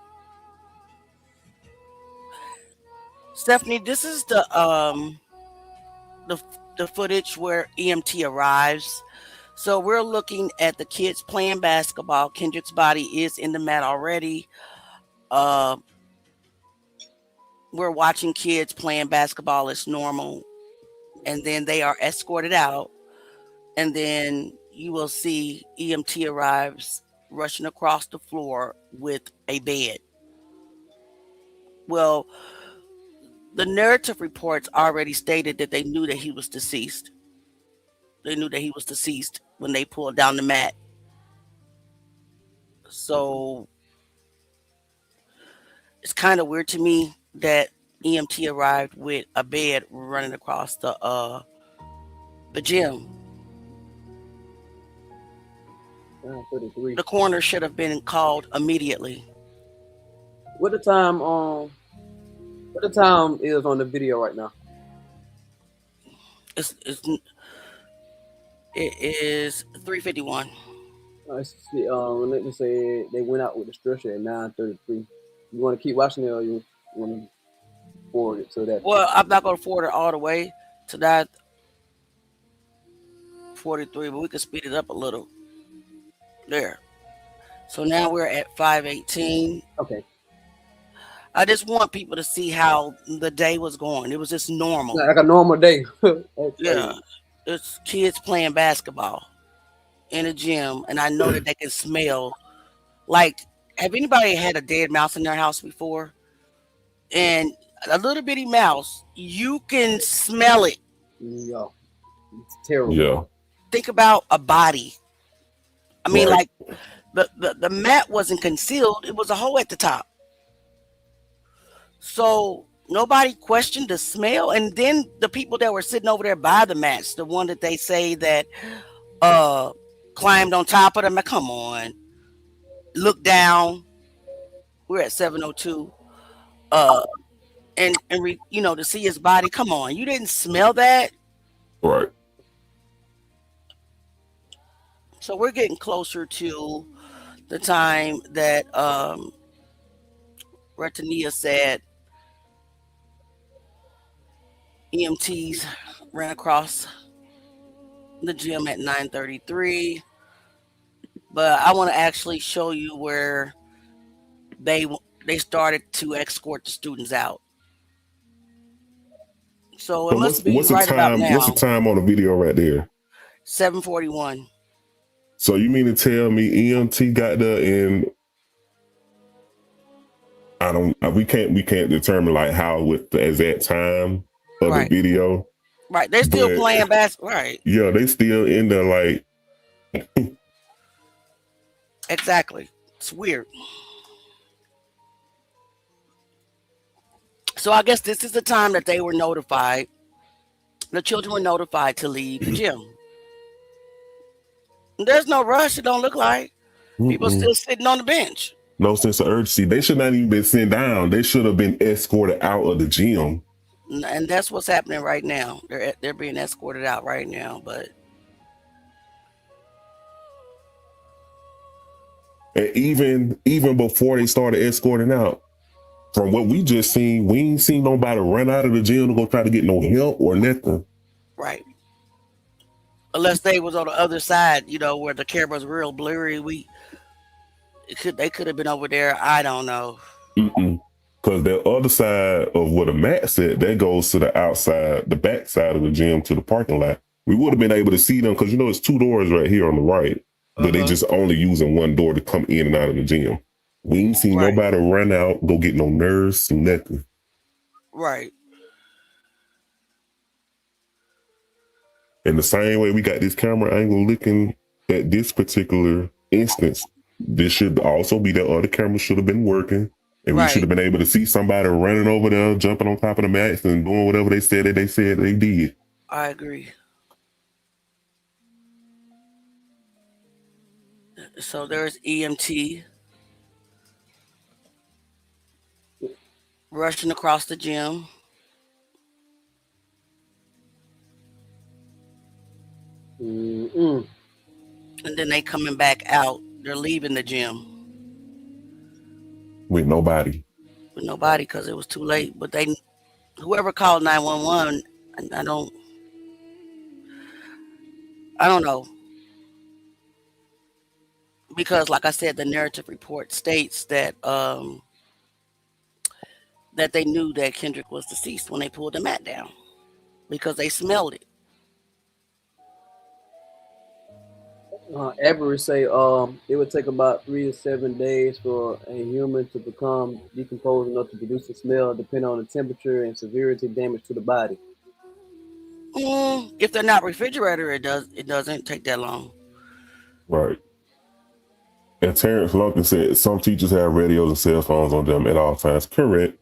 Stephanie, this is the footage where EMT arrives. So we're looking at the kids playing basketball. Kendrick's body is in the mat already. We're watching kids playing basketball as normal, and then they are escorted out, and then you will see EMT arrives rushing across the floor with a bed. Well, the narrative reports already stated that they knew that he was deceased. They knew that he was deceased when they pulled down the mat. So it's kind of weird to me that EMT arrived with a bed running across the gym. 33. The coroner should have been called immediately. What the time is on the video right now? It is 3:51. Let me say they went out with the stretcher at 9:33. You want to keep watching it, or you want to forward it to that? Well, I'm not going to forward it all the way to that 43, but we can speed it up a little. There. So now we're at 5:18. Okay. I just want people to see how the day was going. It was just normal. Like a normal day. Yeah. It's kids playing basketball in a gym, and I know that they can smell. Like, have anybody had a dead mouse in their house before? And a little bitty mouse, you can smell it. Yeah. It's terrible. Yeah. Think about a body. I mean, like the mat wasn't concealed. It was a hole at the top. So nobody questioned the smell. And then the people that were sitting over there by the mats, the one that they say that climbed on top of them. Come on. Look down. We're at 7:02. And to see his body. Come on. You didn't smell that? Right. So we're getting closer to the time that Retania said EMTs ran across the gym at 9:33. But I want to actually show you where they started to escort the students out. So it must be right about now. What's the time on the video right there? 7:41. So you mean to tell me EMT got there and we can't determine like how with the exact time of the video. Right. They're still playing basketball. Right. Yeah, they still in there like exactly. It's weird. So I guess this is the time that they were notified. The children were notified to leave the gym. There's no rush. It don't look like people still sitting on the bench. No sense of urgency. They should not even been sent down. They should have been escorted out of the gym. And that's what's happening right now. They're being escorted out right now. But and even before they started escorting out, from what we just seen, we ain't seen nobody run out of the gym to go try to get no help or nothing. Right. Unless they was on the other side, where the camera's real blurry. They could have been over there. I don't know. Because the other side of where the mat set, that goes to the outside, the back side of the gym to the parking lot. We would have been able to see them because it's 2 doors right here on the right, but they just only using 1 door to come in and out of the gym. We ain't seen nobody run out, go get no nurse, nothing. Right. In the same way we got this camera angle looking at this particular instance, this should also be the other camera should have been working. And we should have been able to see somebody running over there, jumping on top of the mats and doing whatever they said they did. I agree. So there's EMT rushing across the gym. Mm-mm. And then they coming back out. They're leaving the gym. With nobody. With nobody because it was too late. But whoever called 911, I don't know. Because like I said, the narrative report states that that they knew that Kendrick was deceased when they pulled the mat down because they smelled it. Avery say it would take about 3 to 7 days for a human to become decomposed enough to produce a smell, depending on the temperature and severity damage to the body. If they're not refrigerated, it doesn't take that long. Right. And Terrence Lumpkin said some teachers have radios and cell phones on them at all times. Correct.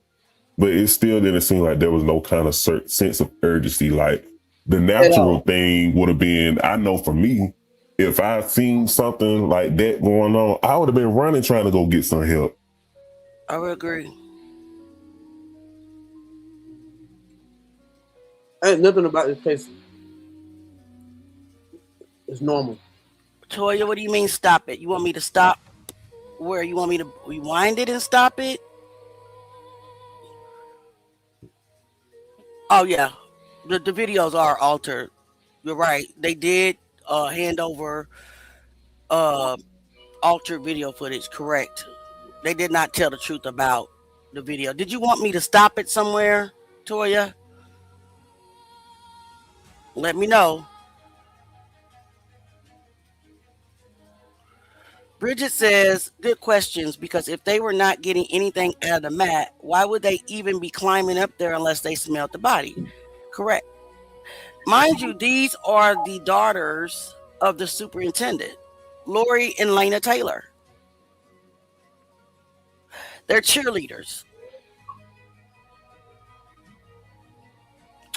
But it still didn't seem like there was no kind of sense of urgency. Like the natural thing would have been, I know for me, if I seen something like that going on, I would have been running trying to go get some help. I would agree. Ain't nothing about this case. It's normal. Toya, what do you mean stop it? You want me to stop where? You want me to rewind it and stop it? Oh yeah, the videos are altered. You're right. They did hand over altered video footage. Correct. They did not tell the truth about the video. Did you want me to stop it somewhere, Toya? Let me know. Bridget says, good questions, because if they were not getting anything out of the mat, why would they even be climbing up there unless they smelled the body? Correct. Mind you, these are the daughters of the superintendent, Lori and Lena Taylor. They're cheerleaders.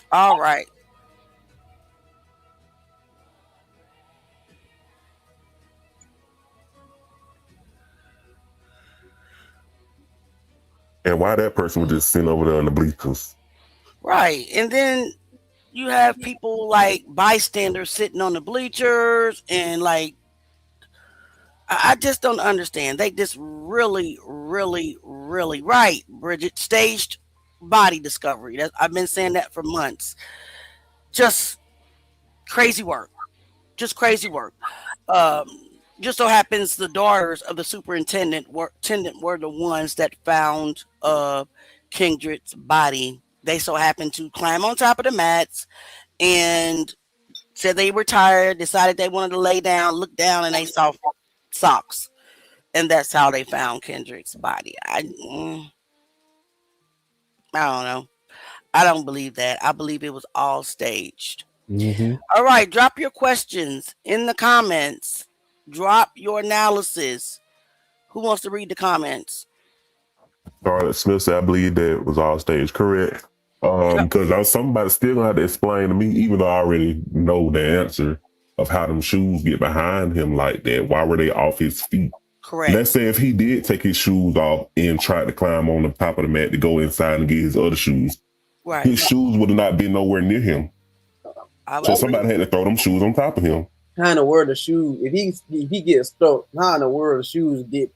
All right. And why that person was just sitting over there in the bleachers. Right. And then you have people like bystanders sitting on the bleachers and like, I just don't understand. They just really right, Bridget, staged body discovery. I've been saying that for months. Just crazy work. Just crazy work. Just so happens the daughters of the superintendent were the ones that found Kendrick's body. They so happened to climb on top of the mats and said they were tired, decided they wanted to lay down, look down, and they saw socks. And that's how they found Kendrick's body. I don't know. I don't believe that. I believe it was all staged. Mm-hmm. All right, drop your questions in the comments. Drop your analysis. Who wants to read the comments? Charlotte Smith said, I believe that was all staged. Correct. Because somebody still gonna have to explain to me, even though I already know the answer of how them shoes get behind him like that. Why were they off his feet? Correct. Let's say if he did take his shoes off and tried to climb on the top of the mat to go inside and get his other shoes, right, his shoes would have not been nowhere near him. So somebody had to throw them shoes on top of him. How in the world the shoes, if he gets stuck, how in the world the shoes get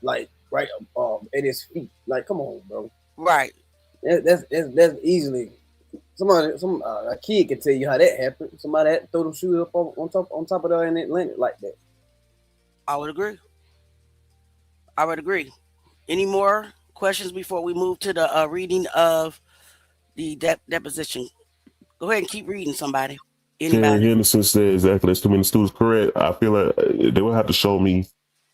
like right at his feet? Like, come on, bro. Right. That's easily a kid can tell you how that happened. Somebody had to throw them shoes up on top of that and it landed like that. I would agree. Any more questions before we move to the reading of the deposition? Go ahead and keep reading. Somebody, Sharon anybody. Henderson said exactly there's too many students. Correct. I feel like they will have to show me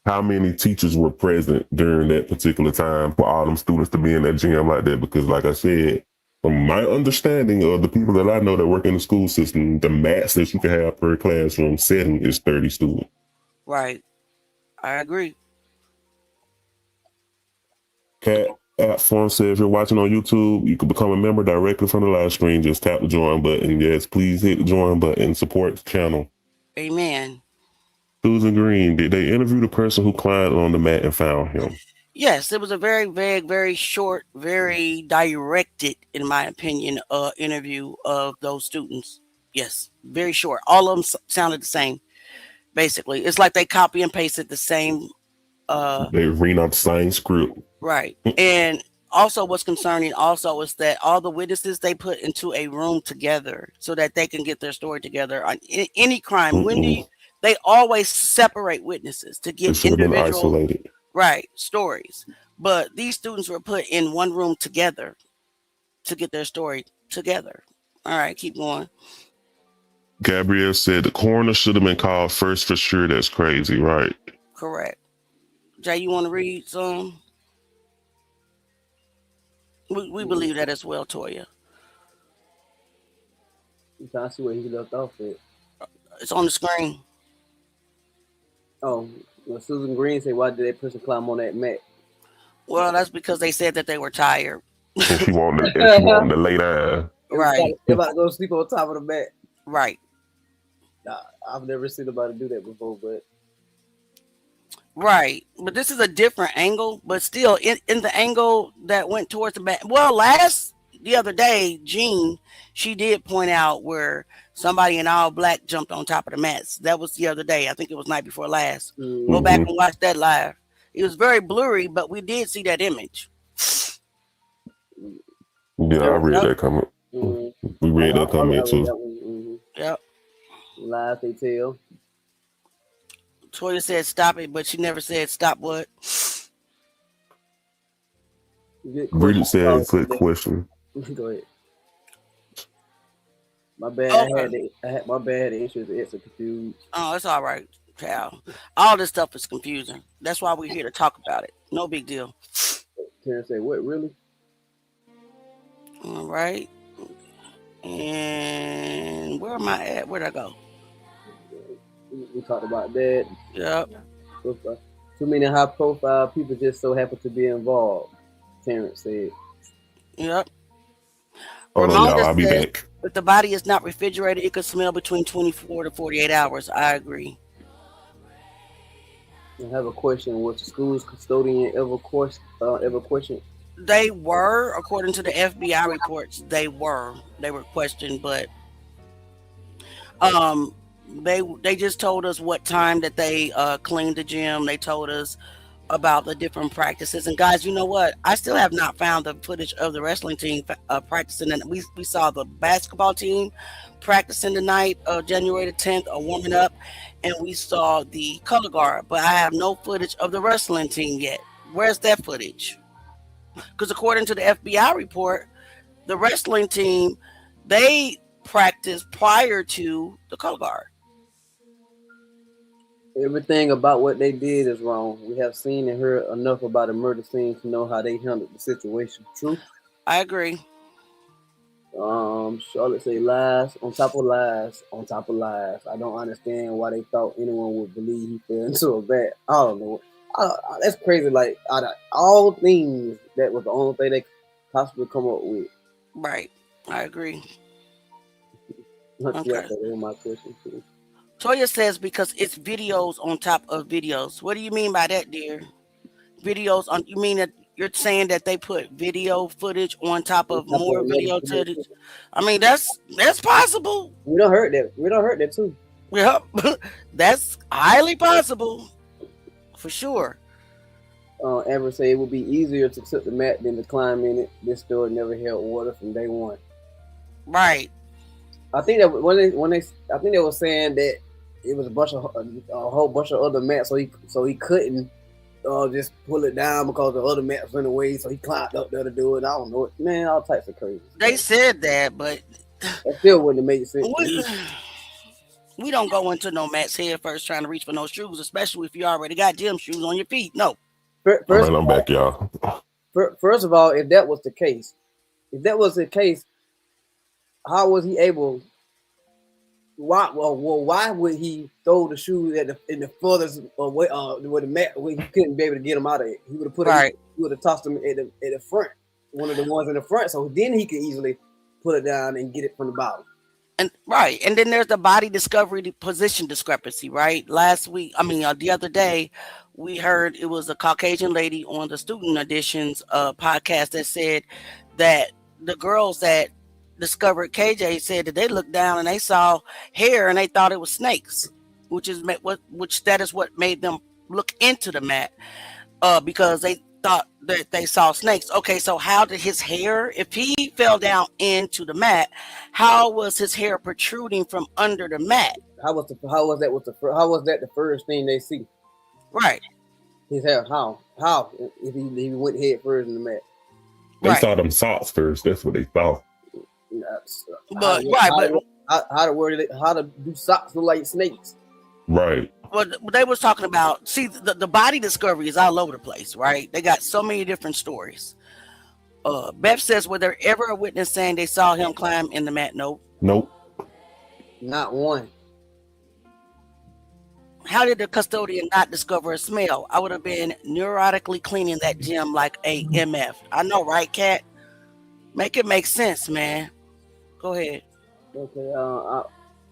how many teachers were present during that particular time for all them students to be in that gym like that. Because, like I said, from my understanding of the people that I know that work in the school system, the max that you can have per classroom setting is 30 students. Right. I agree. Cat app form says you're watching on YouTube, you can become a member directly from the live stream. Just tap the join button. Yes, please hit the join button. Support the channel. Amen. Susan Green, did they interview the person who climbed on the mat and found him? Yes, it was a very vague, very short, very directed, in my opinion, interview of those students. Yes, very short. All of them sounded the same. Basically, it's like they copy and pasted the same. They read out the same script. Right. And also, what's concerning also is that all the witnesses they put into a room together so that they can get their story together on any crime. They always separate witnesses to They get should have been individual isolated. right stories. But these students were put in one room together to get their story together. All right, keep going. Gabrielle said the coroner should have been called first for sure. That's crazy, right? Correct. Jay, you want to read some? We believe that as well, Toya. I'm trying to see where he left off at. It's on the screen. Oh, well, Susan Green said, "Why did that person climb on that mat?" Well, that's because they said that they were tired. And she wanted to lay down. Right. They're about to go sleep on top of the mat. Right. Nah, I've never seen anybody do that before, but Right. But this is a different angle, but still in the angle that went towards the back. Well, the other day, Jean, she did point out where somebody in all black jumped on top of the mats. That was the other day. I think it was night before last. Go back and watch that live. It was very blurry, but we did see that image. Yeah, I read that comment. We read that comment too. Yep. Lies they tell. Toya said stop it, but she never said stop what. Bridget said quick question. Go ahead. My bad. Okay. My bad. The issue is it's confused. Oh, it's all right, child. All this stuff is confusing. That's why we're here to talk about it. No big deal. Karen said, "What really?" All right. And where am I at? Where'd I go? We talked about that. Yep. Too many high-profile people just so happen to be involved. Terrence said. Yep. Hold on, y'all. I'll be back. If the body is not refrigerated, it could smell between 24 to 48 hours. I agree. I have a question. Was the school's custodian ever questioned? They were, according to the FBI reports, they were questioned, but they just told us what time that they cleaned the gym. They told us about the different practices. And guys, you know what? I still have not found the footage of the wrestling team practicing. And we saw the basketball team practicing tonight, January the 10th, warming up, and we saw the color guard. But I have no footage of the wrestling team yet. Where's that footage? Because according to the FBI report, the wrestling team, they practiced prior to the color guard. Everything about what they did is wrong. We have seen and heard enough about a murder scene to know how they handled the situation. True. I agree. Charlotte say lies on top of lies on top of lies. I don't understand why they thought anyone would believe he fell into a vat. I don't know. That's crazy. Like out of all things, that was the only thing they could possibly come up with. Right. I agree. Okay. That was my question too. Toya says because it's videos on top of videos. What do you mean by that, dear? Videos on? You mean that you're saying that they put video footage on top of more video footage? I mean that's possible. We don't heard that too. Yep, that's highly possible, for sure. Amber say it would be easier to tip the mat than to climb in it. This store never held water from day one. Right. I think that I think they were saying that it was a whole bunch of other mats, so he couldn't just pull it down because the other mats in the way, so he climbed up there to do it. I don't know it, man. All types of crazy. They said that, but that still wouldn't have made sense. We don't go into no mat's head first trying to reach for no shoes, especially if you already got gym shoes on your feet. No. First, I'm back, y'all. First of all, if that was the case, how was he able? Why would he throw the shoes in the furthest way with the mat where he couldn't be able to get them out of it? He would have put it. He would have tossed them at the front, one of the ones in the front, so then he could easily put it down and get it from the bottom. And then there's the body discovery position discrepancy. Right, the other day, we heard it was a Caucasian lady on the Student Editions podcast that said that the girls that discovered KJ said that they looked down and they saw hair and they thought it was snakes, which that is what made them look into the mat because they thought that they saw snakes. Okay, so how did his hair, if he fell down into the mat, how was his hair protruding from under the mat? How was that the first thing they see? Right. His hair. How if he went head first in the mat? They saw them socks first. That's what they thought. How to do socks look like snakes? Right. Well, they was talking about, see, the body discovery is all over the place, right? They got so many different stories. Beth says, were there ever a witness saying they saw him climb in the mat? Nope. Not one. How did the custodian not discover a smell? I would have been neurotically cleaning that gym like a MF. I know, right, Kat? Make it make sense, man. Go ahead. Okay.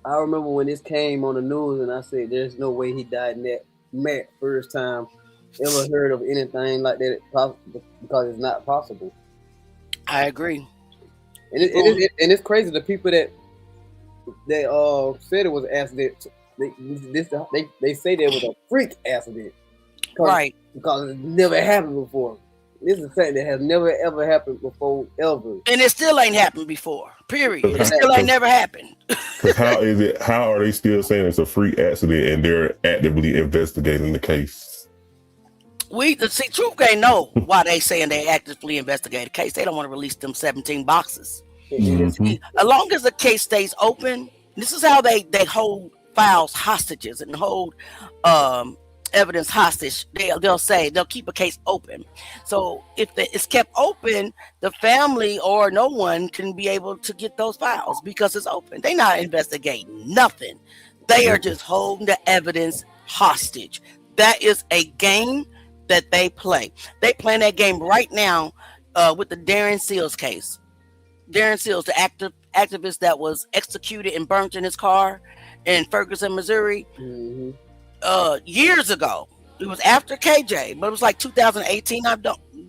I remember when this came on the news, and I said, "There's no way he died in that mat first time ever heard of anything like that because it's not possible." I agree. And it's crazy. The people that said it was an accident, they say there was a freak accident, right? Because it never happened before. This is something that has never ever happened before, ever. And it still ain't happened before. Period. It still ain't never happened. Because how are they still saying it's a freak accident and they're actively investigating the case? Truth Gang know why they saying they actively investigate the case. They don't want to release them 17 boxes. Mm-hmm. See, as long as the case stays open, this is how they hold files hostages and hold evidence hostage. They'll keep a case open. So if it's kept open, the family or no one can be able to get those files because it's open. They're not investigating nothing. They are just holding the evidence hostage. That is a game that they play. They playing that game right now with the Darren Seals case. Darren Seals, the activist that was executed and burnt in his car in Ferguson, Missouri. Mm-hmm. Years ago. It was after KJ, but it was like 2018.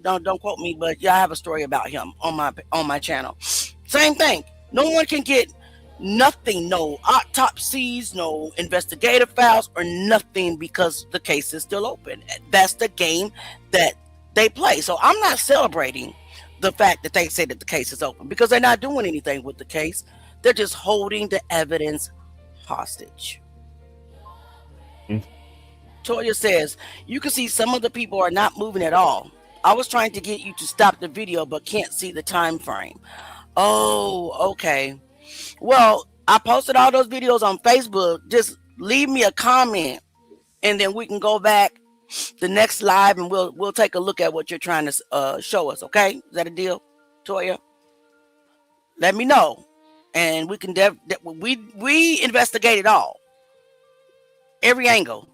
Don't quote me, but yeah, I have a story about him on my channel. Same thing. No one can get nothing, no autopsies, no investigative files, or nothing because the case is still open. That's the game that they play. So I'm not celebrating the fact that they say that the case is open because they're not doing anything with the case. They're just holding the evidence hostage. Toya says, you can see some of the people are not moving at all. I was trying to get you to stop the video, but can't see the time frame. Oh, okay. Well, I posted all those videos on Facebook. Just leave me a comment and then we can go back the next live and we'll take a look at what you're trying to show us. Okay. Is that a deal, Toya? Let me know. And we can we investigate it all. Every angle.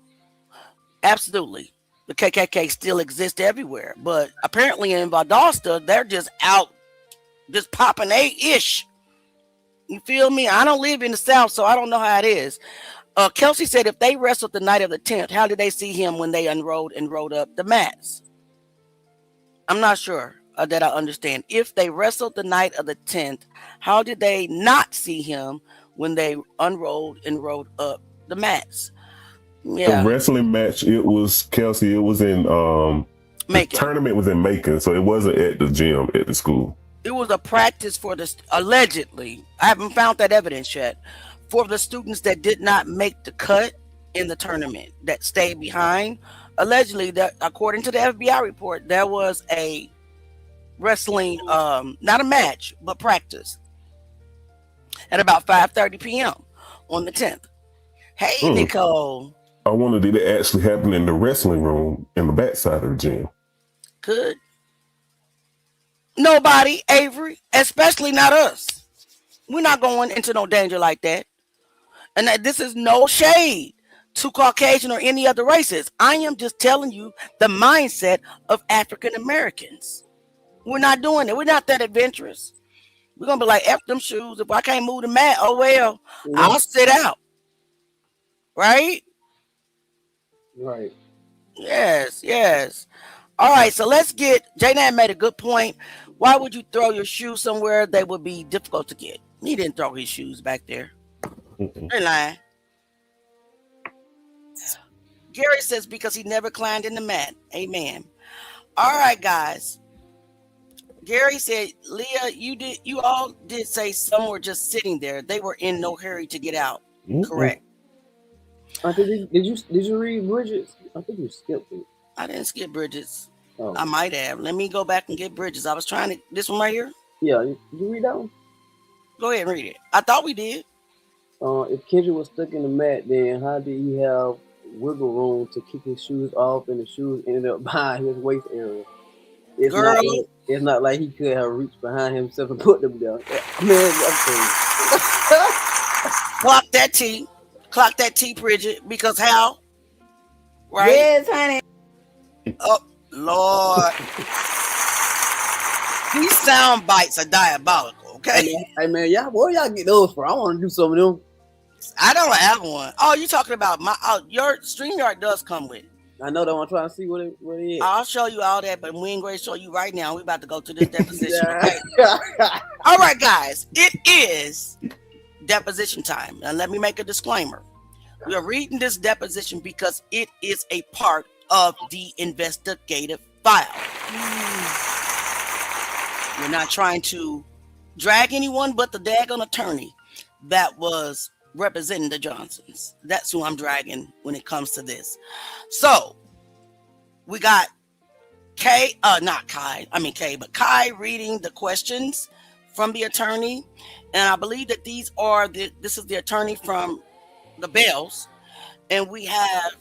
Absolutely. The KKK still exists everywhere, but apparently in Valdosta, they're just out, just popping ish. You feel me? I don't live in the South, so I don't know how it is. Kelsey said if they wrestled the night of the 10th, how did they see him when they unrolled and rolled up the mats? I'm not sure that I understand. If they wrestled the night of the 10th, how did they not see him when they unrolled and rolled up the mats? Yeah. The wrestling match, it was Kelsey. It was in Macon. The tournament was in Macon, so it wasn't at the gym at the school. It was a practice for the allegedly. I haven't found that evidence yet for the students that did not make the cut in the tournament that stayed behind. allegedly, that according to the FBI report, there was a wrestling, not a match, but practice at about 5:30 p.m. on the 10th. Hey, Nicole. I wonder, did it actually happen in the wrestling room in the backside of the gym? Could. Nobody, Avery, especially not us. We're not going into no danger like that. And that this is no shade to Caucasian or any other races. I am just telling you the mindset of African Americans. We're not doing it. We're not that adventurous. We're going to be like, F them shoes. If I can't move the mat, oh well, I'll sit out. Right? Right. Yes, yes. All right, so let's get, J-Nan made a good point. Why would you throw your shoes somewhere they would be difficult to get? He didn't throw his shoes back there. They're lying. Gary says because he never climbed in the mat. Amen. All right, guys. Gary said, Leah, you all did say some were just sitting there. They were in no hurry to get out. Correct. Did you read Bridges? I think you skipped it. I didn't skip Bridges. Oh. I might have. Let me go back and get Bridges. I was trying to, this one right here. Yeah, did you read that one? Go ahead and read it. I thought we did. If Kendrick was stuck in the mat, then how did he have wiggle room to kick his shoes off and the shoes ended up behind his waist area? It's not like he could have reached behind himself and put them down. Man, I'm crazy. Clock that T. Clock that T, Bridget, because how? Right? Yes, honey. Oh, Lord. These sound bites are diabolical, okay? Hey, man, where y'all get those from? I want to do some of them. I don't have one. Oh, you talking about your StreamYard does come with it. I know that. I'm trying to see what it is. I'll show you all that, but we ain't going to show you right now. We're about to go to this deposition. Okay? All right, guys. It is deposition time. Now, let me make a disclaimer. We are reading this deposition because it is a part of the investigative file. We're not trying to drag anyone but the daggone attorney that was representing the Johnsons. That's who I'm dragging when it comes to this. So we got Kai reading the questions from the attorney. And I believe that this is the attorney from the Bells. And we have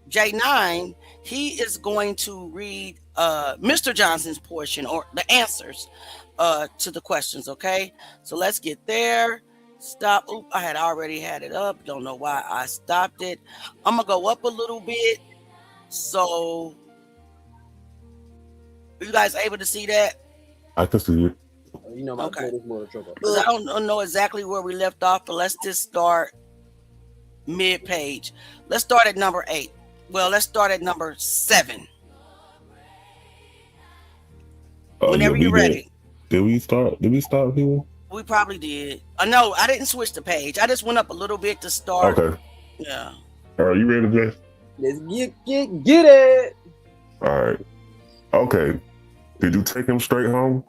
J9. He is going to read Mr. Johnson's portion or the answers to the questions. Okay. So let's get there. Stop. Oop, I had already had it up. Don't know why I stopped it. I'm gonna go up a little bit. So, are you guys able to see that? I can see it. You know, okay. I don't know exactly where we left off, but let's just start mid-page. Let's start at number 8. Well, let's start at number 7. Whenever you're ready. Did we start here? We probably did. No, I didn't switch the page. I just went up a little bit to start. Okay. Yeah. Are you ready, Jess? Let's get it. All right. Okay. Did you take him straight home?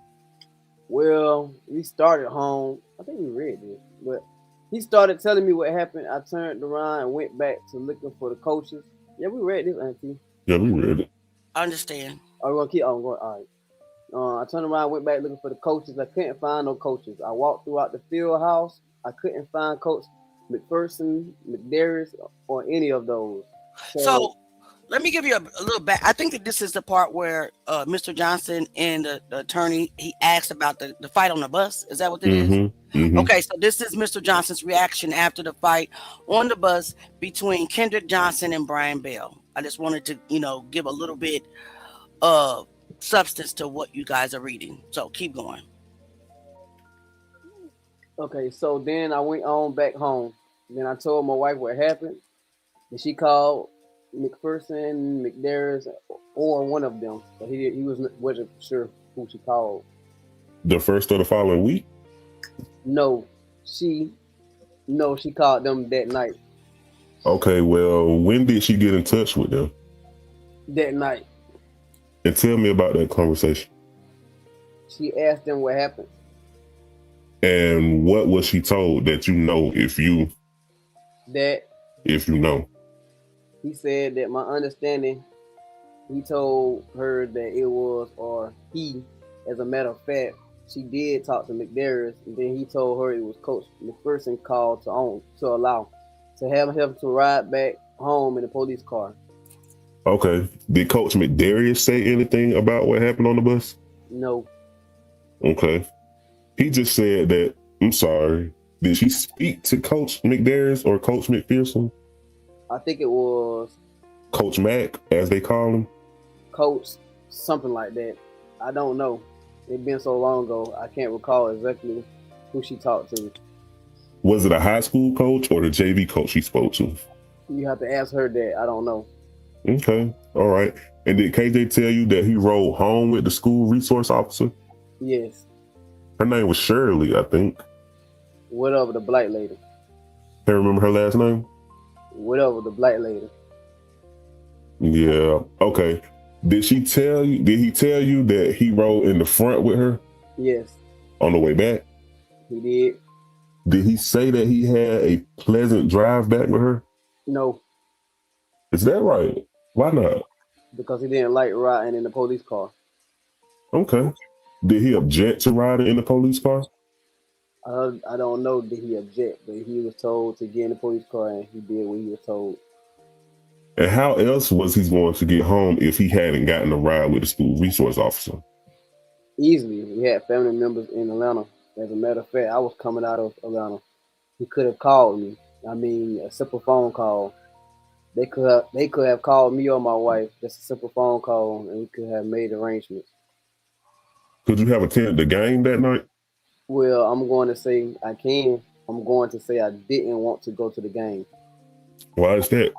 Well, we started home. I think we read this, but he started telling me what happened. I turned around and went back to looking for the coaches. Yeah, we read this, Auntie. Yeah, we read it. I understand. We're gonna keep on going. All right. I turned around, went back looking for the coaches. I couldn't find no coaches. I walked throughout the field house. I couldn't find Coach McPherson, McDarius, or any of those. So let me give you a little back. I think that this is the part where Mr. Johnson and the attorney, he asked about the fight on the bus. Is that what it is? Mm-hmm. Okay, so this is Mr. Johnson's reaction after the fight on the bus between Kendrick Johnson and Brian Bell. I just wanted to, give a little bit of substance to what you guys are reading. So keep going. Okay, so then I went on back home. Then I told my wife what happened. And she called McPherson, McDarius, or one of them. So wasn't sure who she called. The first of the following week? No, she called them that night. Okay, well, when did she get in touch with them? That night. And tell me about that conversation. She asked them what happened. And what was she told that if you know? He said that my understanding, he told her that it was, or he, as a matter of fact, she did talk to McDarius, and then he told her it was Coach McPherson called to have him to ride back home in the police car. Okay. Did Coach McDarius say anything about what happened on the bus? No. Okay. He just said that, I'm sorry. Did she speak to Coach McDarius or Coach McPherson? I think it was Coach Mac, as they call him? Coach, something like that. I don't know. It's been so long ago, I can't recall exactly who she talked to. Was it a high school coach or the JV coach she spoke to? You have to ask her that. I don't know. Okay. All right. And did KJ tell you that he rode home with the school resource officer? Yes. Her name was Shirley, I think. Whatever, the black lady. Can't remember her last name? Whatever, the black lady. Yeah. Okay. Did he tell you that he rode in the front with her Yes, on the way back? he did. Did he say that he had a pleasant drive back with her? No, Is that right? Why not? because he didn't like riding in the police car. Okay. Did he object to riding in the police car? I don't know did he object, but he was told to get in the police car and he did what he was told. And how else was he going to get home if he hadn't gotten a ride with the school resource officer? Easily, we had family members in Atlanta. As a matter of fact, I was coming out of Atlanta. He could have called me. I mean, a simple phone call. They could have called me or my wife. Just a simple phone call, and we could have made arrangements. Could you have attended the game that night? Well, I'm going to say I can. I'm going to say I didn't want to go to the game. Why is that?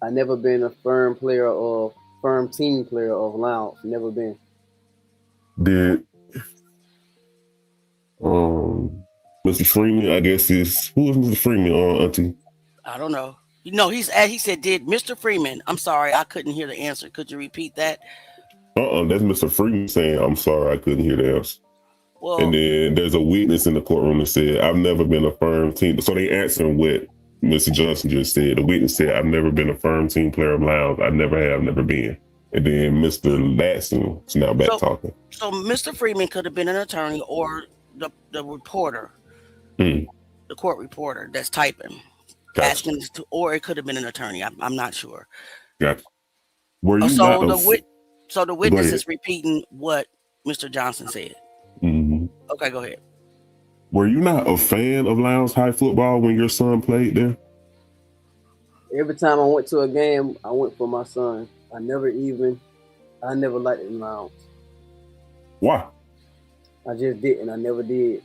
I never been a firm team player of Lowndes. Never been. Did Mr. Freeman, I guess who is Mr. Freeman, Auntie? I don't know. No, he said, did Mr. Freeman? I'm sorry, I couldn't hear the answer. Could you repeat that? That's Mr. Freeman saying, I'm sorry, I couldn't hear the answer. Well, And then there's a witness in the courtroom that said, I've never been a firm team. So they answering what Mr. Johnson just said. The witness said, I've never been a firm team player of Lowndes. I never have, never been. And then Mr. Latson is now back talking. So Mr. Freeman could have been an attorney or the reporter, the court reporter that's typing, asking to, or it could have been an attorney. I'm not sure. Gotcha. Were you So the witness is repeating what Mr. Johnson said. Mm-hmm. Okay, go ahead. Were you not a fan of Lowndes High football when your son played there? Every time I went to a game, I went for my son. I never liked it in Lowndes. Why? I just didn't. I never did.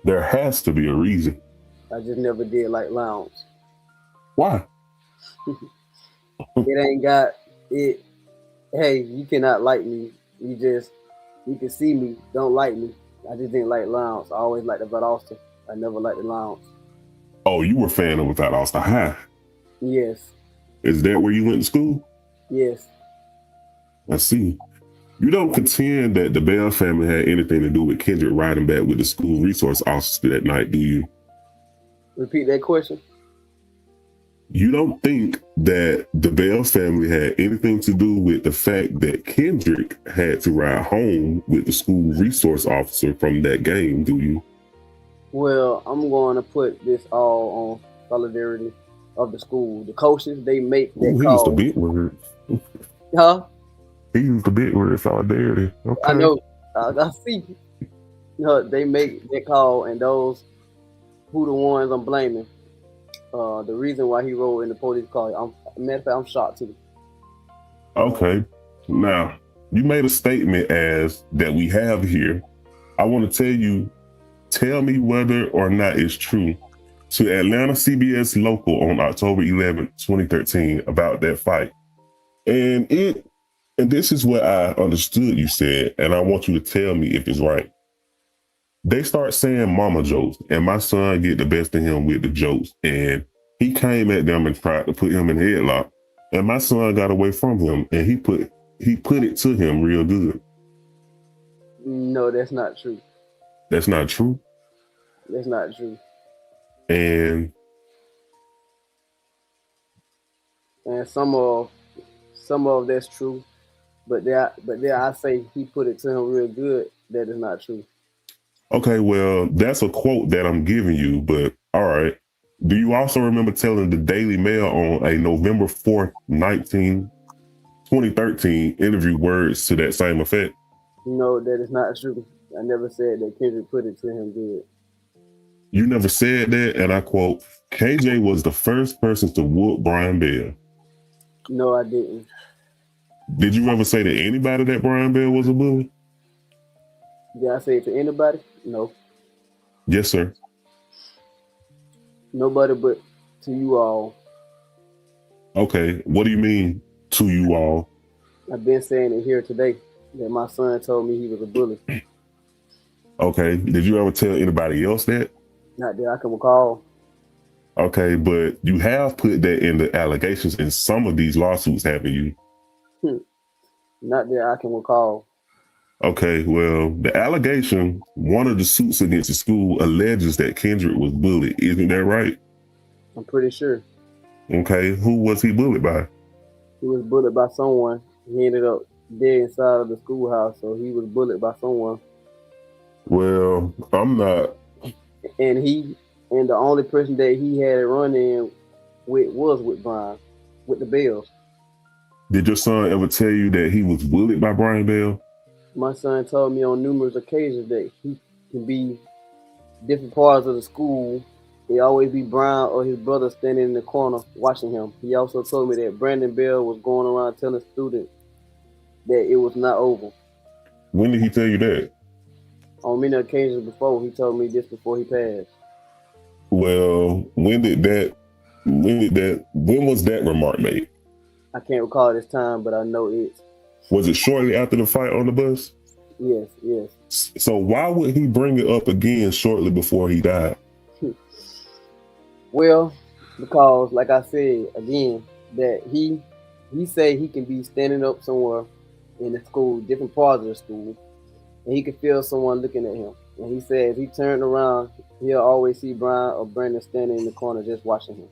There has to be a reason. I just never did like Lowndes. Why? It ain't got it. Hey, you cannot like me. You can see me, don't like me. I just didn't like Lowndes. I always liked the Valdosta. I never liked the Lowndes. Oh, you were a fan of Valdosta High? Yes. Is that where you went to school? Yes. I see. You don't contend that the Bell family had anything to do with Kendrick riding back with the school resource officer that night, do you? Repeat that question. You don't think that the Bell family had anything to do with the fact that Kendrick had to ride home with the school resource officer from that game, do you? Well, I'm going to put this all on solidarity of the school. The coaches, they make that call. He used the big word. Huh? He used the big word, solidarity. Okay. I know. I see. They make that call, and those who the ones I'm blaming. The reason why he rode in the police car, matter of fact, I'm shocked too. Okay. Now, you made a statement as that we have here. I want to tell me whether or not it's true. To Atlanta CBS Local on October 11, 2013 about that fight. And this is what I understood you said, and I want you to tell me if it's right. They start saying mama jokes, and my son get the best of him with the jokes, and he came at them and tried to put him in headlock, and my son got away from him, and he put it to him real good. No, that's not true. That's not true? That's not true. And and some of that's true, but there I say he put it to him real good. That is not true. Okay, well, that's a quote that I'm giving you, but all right. Do you also remember telling the Daily Mail on a November 4th, 2013 interview words to that same effect? No, that is not true. I never said that Kendrick put it to him good. You never said that, and I quote, KJ was the first person to whoop Brian Bell. No, I didn't. Did you ever say to anybody that Brian Bell was a bully? Did I say it to anybody? No. Yes, sir. Nobody but to you all. Okay, what do you mean to you all? I've been saying it here today that my son told me he was a bully. Okay, did you ever tell anybody else that? Not that I can recall. Okay, but you have put that in the allegations in some of these lawsuits, haven't you? Not that I can recall. Okay, well, the allegation, one of the suits against the school alleges that Kendrick was bullied. Isn't that right? I'm pretty sure. Okay, who was he bullied by? He was bullied by someone. He ended up dead inside of the schoolhouse, so he was bullied by someone. Well, I'm not. And the only person that he had a run in with was with Brian, with the Bells. Did your son ever tell you that he was bullied by Brian Bell? My son told me on numerous occasions that he can be different parts of the school. It always be Brian or his brother standing in the corner watching him. He also told me that Brandon Bell was going around telling students that it was not over. When did he tell you that? On many occasions before. He told me just before he passed. Well, when was that remark made? I can't recall this time, but I know it's. Was it shortly after the fight on the bus? Yes. So why would he bring it up again shortly before he died? Well, because like I said again, that he say he can be standing up somewhere in the school, different parts of the school, and he can feel someone looking at him. And he says he turned around, he'll always see Brian or Brandon standing in the corner just watching him.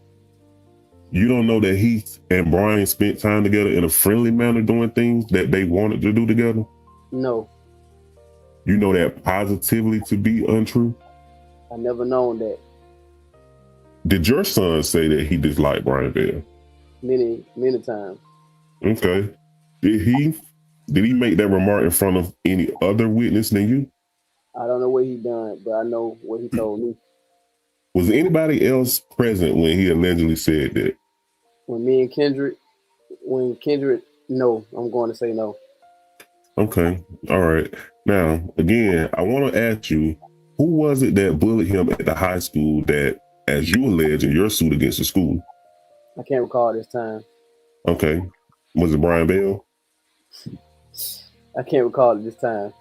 You don't know that he and Brian spent time together in a friendly manner doing things that they wanted to do together? No. You know that positively to be untrue? I never known that. Did your son say that he disliked Brian Bell? Many times. Okay. Did he make that remark in front of any other witness than you? I don't know what he done, but I know what he told me. Was anybody else present when he allegedly said that? When Kendrick, no, I'm going to say no. Okay. All right. Now, again, I want to ask you, who was it that bullied him at the high school that, as you allege in your suit against the school? I can't recall this time. Okay. Was it Brian Bell? I can't recall it this time.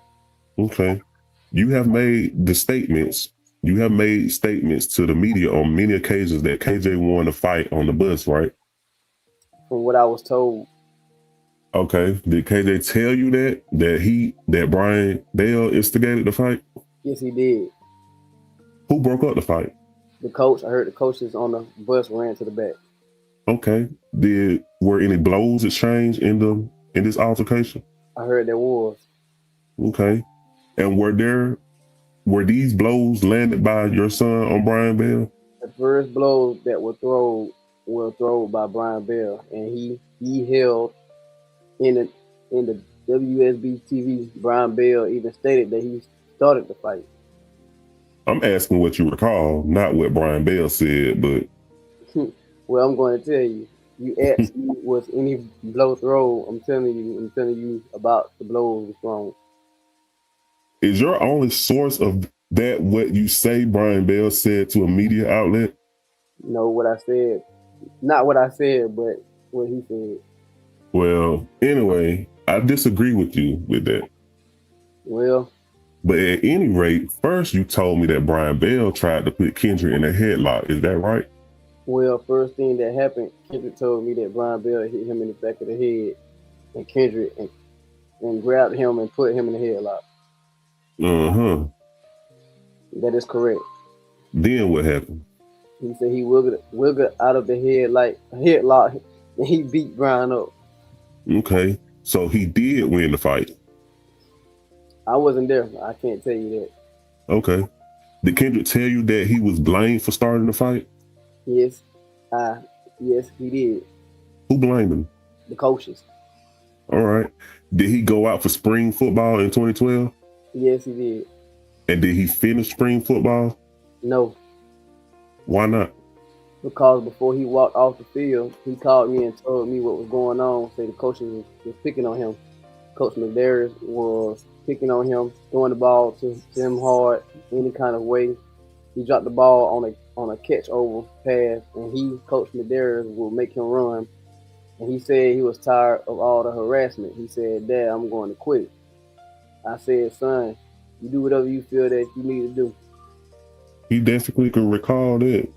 Okay. You have made statements to the media on many occasions that KJ won the fight on the bus, right? From what I was told. Okay. Did KJ tell you that Brian Bell instigated the fight? Yes, he did. Who broke up the fight? The coach. I heard the coaches on the bus ran to the back. Okay. Were any blows exchanged in this altercation? I heard there was. Okay. And were these blows landed by your son on Brian Bell? The first blows that were thrown by Brian Bell, and he held in the WSB TV. Brian Bell even stated that he started the fight. I'm asking what you recall, not what Brian Bell said, but. Well, I'm going to tell you. You asked me was any blow thrown. I'm telling you about the blows thrown. Is your only source of that what you say Brian Bell said to a media outlet? No, what I said. Not what I said, but what he said. Well, anyway, I disagree with you with that. Well. But at any rate, first you told me that Brian Bell tried to put Kendrick in a headlock. Is that right? Well, first thing that happened, Kendrick told me that Brian Bell hit him in the back of the head, and Kendrick and grabbed him and put him in the headlock. That is correct. Then what happened? He said he wiggled out of the headlock and he beat Brian up. Okay, so he did win the fight. I wasn't there. I can't tell you that. Okay. Did Kendrick tell you that he was blamed for starting the fight? Yes, yes, he did. Who blamed him? The coaches. All right. Did he go out for spring football in 2012? Yes, he did. And did he finish spring football? No, Why not? because before he walked off the field, he called me and told me what was going on. Say the coaches was picking on him. Coach McDarius was picking on him, throwing the ball to him hard, any kind of way. He dropped the ball on a catch over pass, and Coach Medeiros, will make him run. And he said he was tired of all the harassment. He said, "Dad, I'm going to quit." I said, "Son, you do whatever you feel that you need to do." He definitely could recall that.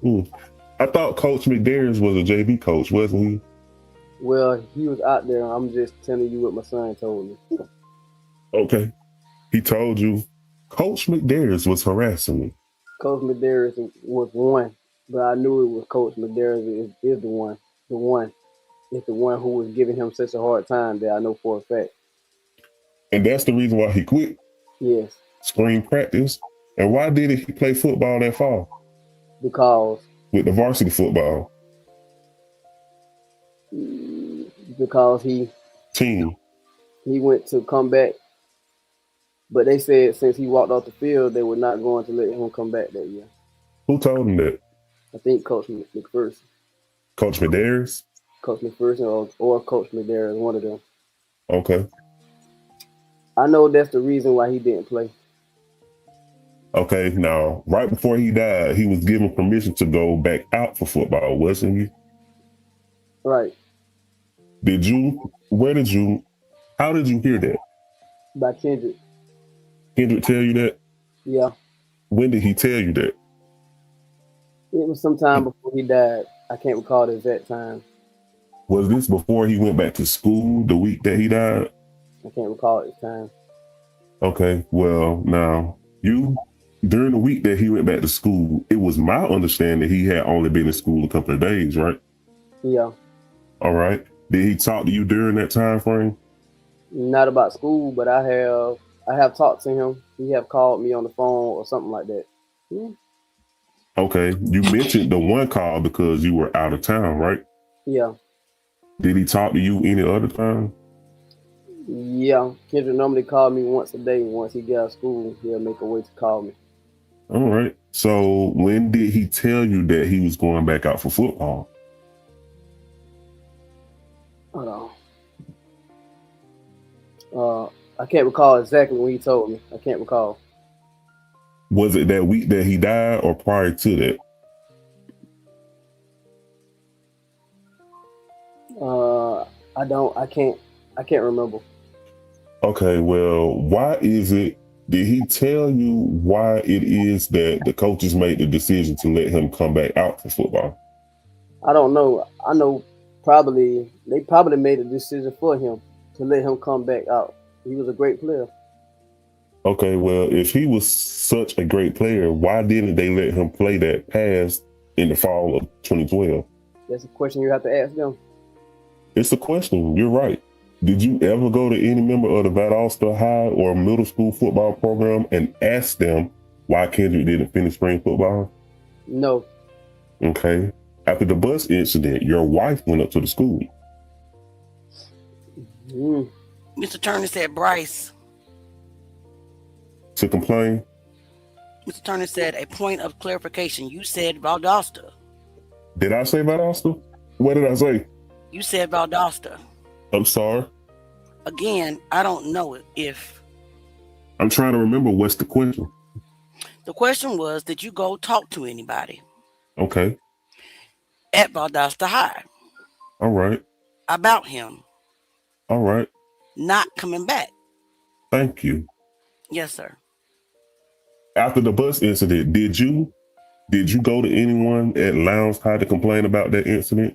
I thought Coach McDarius was a JV coach, wasn't he? Well, he was out there. I'm just telling you what my son told me. Okay. He told you Coach McDarius was harassing me. Coach Medeiros was one, but I knew it was Coach Medeiros is the one. The one is the one who was giving him such a hard time that I know for a fact. And that's the reason why he quit Yes, spring practice. And why didn't he play football that fall because with the varsity football he team? went to come back, but they said since he walked off the field, they were not going to let him come back that year. Who told him that? I think Coach McPherson. Coach Medeiros? Coach McPherson or Coach Medeiros, one of them. Okay. I know that's the reason why he didn't play. Okay, now, right before he died, he was given permission to go back out for football, wasn't he? Right. How did you hear that? By Kendrick. Kendrick tell you that? Yeah. When did he tell you that? It was sometime before he died. I can't recall the exact time. Was this before he went back to school the week that he died? I can't recall it the time. Okay, well, now, during the week that he went back to school, it was my understanding he had only been in school a couple of days, right? Yeah. All right. Did he talk to you during that time frame? Not about school, but I have talked to him. He have called me on the phone or something like that. Yeah. Okay. You mentioned the one call because you were out of town, right? Yeah. Did he talk to you any other time? Yeah. Kendrick normally called me once a day. Once he get out of school, he'll make a way to call me. All right. So when did he tell you that he was going back out for football? Hold on. I can't recall exactly when he told me. I can't recall. Was it that week that he died or prior to that? I can't remember. Okay, well, did he tell you why it is that the coaches made the decision to let him come back out for football? I don't know. I know they probably made a decision for him to let him come back out. He was a great player. Okay, well, if he was such a great player, why didn't they let him play that pass in the fall of 2012? That's a question you have to ask them. It's a question. You're right. Did you ever go to any member of the Valdosta High or middle school football program and ask them why Kendrick didn't finish spring football? No. Okay. After the bus incident, your wife went up to the school. Mr. Turner said Bryce. To complain? Mr. Turner said, a point of clarification. You said Valdosta. Did I say Valdosta? What did I say? You said Valdosta. I'm sorry. Again, I don't know if... I'm trying to remember what's the question. The question was, did you go talk to anybody? Okay. At Valdosta High. All right. About him. All right. Not coming back. Thank you. Yes, sir. After the bus incident, did you go to anyone at Lowndes High to complain about that incident?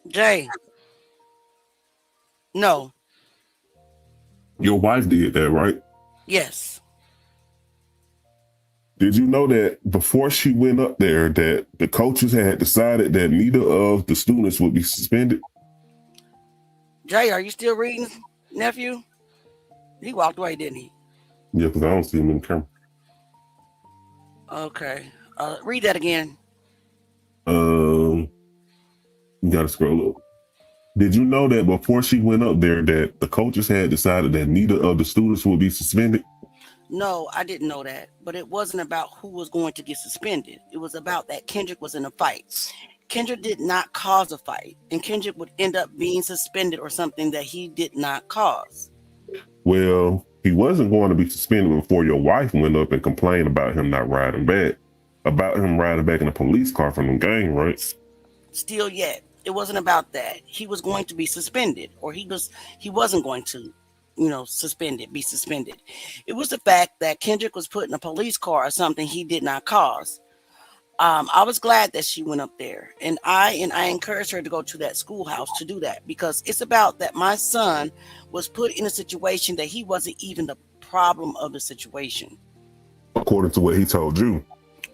Jay. No. Your wife did that, right? Yes. Did you know that before she went up there, that the coaches had decided that neither of the students would be suspended? Jay, are you still reading, nephew? He walked away, didn't he? Yeah, because I don't see him in the camera. Okay. Read that again. You gotta scroll up. Did you know that before she went up there, that the coaches had decided that neither of the students would be suspended? No, I didn't know that. But it wasn't about who was going to get suspended. It was about that Kendrick was in a fight. Kendrick did not cause a fight, and Kendrick would end up being suspended or something that he did not cause. Well, he wasn't going to be suspended before your wife went up and complained about him not riding back, about him riding back in a police car from the gang, right? Still yet, it wasn't about that. He was going to be suspended, or he wasn't going to, be suspended. It was the fact that Kendrick was put in a police car or something he did not cause. I was glad that she went up there, and I encouraged her to go to that schoolhouse to do that, because it's about that my son was put in a situation that he wasn't even the problem of the situation. According to what he told you.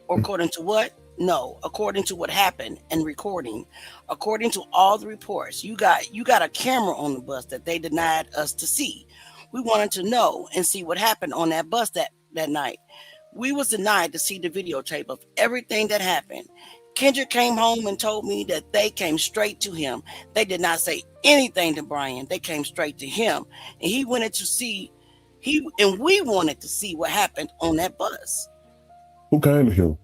According to what? No, according to what happened and recording. According to all the reports, you got a camera on the bus that they denied us to see. We wanted to know and see what happened on that bus that night. We was denied to see the videotape of everything that happened. Kendrick came home and told me that they came straight to him. They did not say anything to Brian. They came straight to him. And we wanted to see what happened on that bus. Who came to him?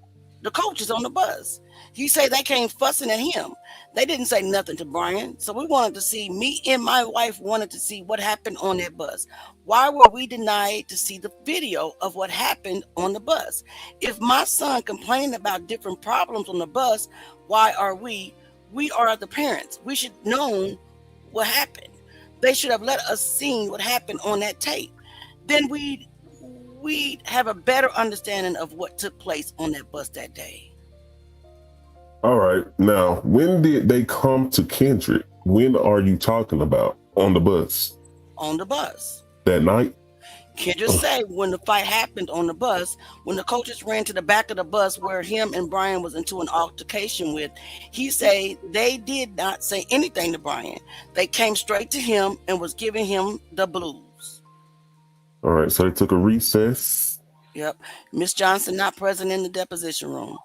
The coaches on the bus. He said they came fussing at him. They didn't say nothing to Brian. So me and my wife wanted to see what happened on that bus. Why were we denied to see the video of what happened on the bus? If my son complained about different problems on the bus, why are we are the parents. We should know what happened. They should have let us see what happened on that tape. Then we'd have a better understanding of what took place on that bus that day. All right. Now, when did they come to Kendrick? When are you talking about? On the bus? On the bus. That night? Kendrick said when the fight happened on the bus, when the coaches ran to the back of the bus where him and Brian was into an altercation with, he said they did not say anything to Brian. They came straight to him and was giving him the blues. All right, so they took a recess. Yep. Miss Johnson not present in the deposition room.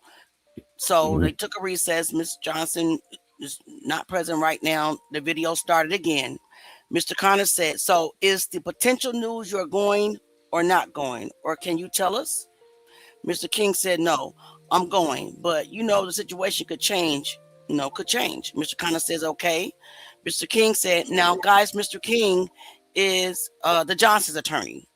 So they took a recess. Miss Johnson is not present right now. The video started again. Mr. Connor said, so is the potential news you're going or not going? Or can you tell us? Mr. King said, no, I'm going. But, the situation could change. Mr. Connor says, okay. Mr. King said, now, guys, Mr. King is the Johnson's attorney.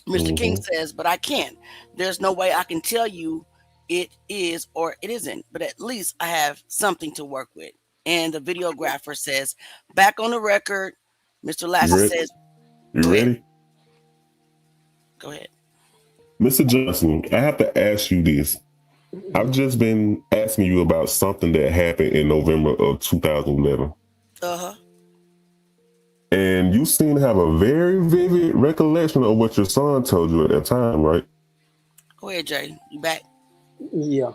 Mr. King says, but I can't. There's no way I can tell you it is or it isn't, but at least I have something to work with. And the videographer says, back on the record, Mr. Lassie says, You ready? Go ahead. Mr. Johnson, I have to ask you this. I've just been asking you about something that happened in November of 2011. Uh-huh. And you seem to have a very vivid recollection of what your son told you at that time, right? Go ahead, Jay. You back? Yeah.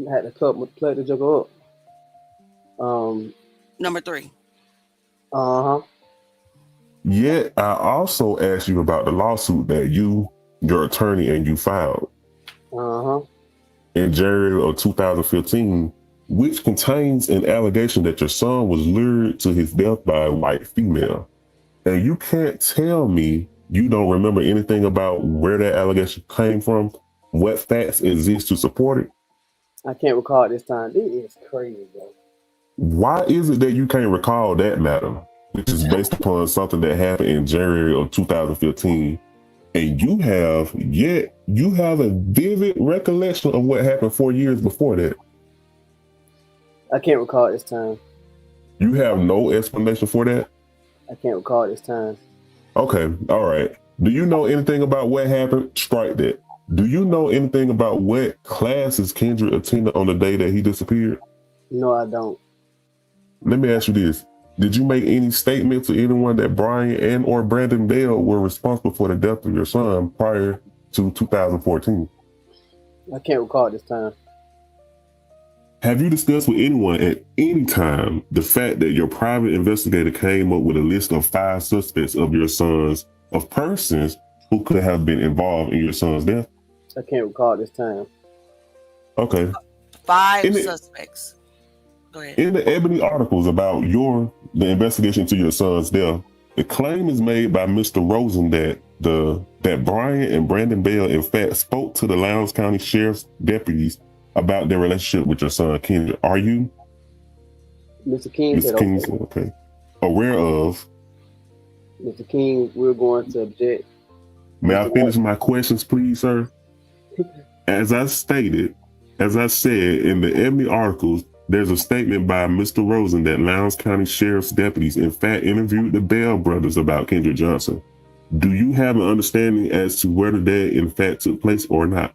I had to plug the joker up. Number 3. Uh-huh. Yet I also asked you about the lawsuit that you, your attorney, and you filed. Uh-huh. In January of 2015, which contains an allegation that your son was lured to his death by a white female. And you can't tell me you don't remember anything about where that allegation came from, what facts exist to support it. I can't recall it this time. This is crazy, bro. Why is it that you can't recall that matter, which is based upon something that happened in January of 2015, and you have a vivid recollection of what happened 4 years before that? I can't recall it this time. You have no explanation for that? I can't recall it this time. Okay, all right. Do you know anything about what happened? Strike that. Do you know anything about what classes Kendrick attended on the day that he disappeared? No, I don't. Let me ask you this. Did you make any statement to anyone that Brian and or Brandon Bell were responsible for the death of your son prior to 2014? I can't recall this time. Have you discussed with anyone at any time the fact that your private investigator came up with a list of 5 suspects of persons who could have been involved in your son's death? I can't recall this time. Okay. 5 suspects. Go ahead. In the Ebony articles about the investigation into your son's death, the claim is made by Mr. Rosen that Brian and Brandon Bell in fact spoke to the Lowndes County Sheriff's deputies about their relationship with your son Kendrick. Are you, Mr. King said okay, aware of? Mr. King, we're going to object. May I finish my questions, please, sir? As I said in the Ebony articles, there's a statement by Mr. Rosen that Lowndes County Sheriff's deputies in fact interviewed the Bell brothers about Kendrick Johnson. Do you have an understanding as to whether that in fact took place or not?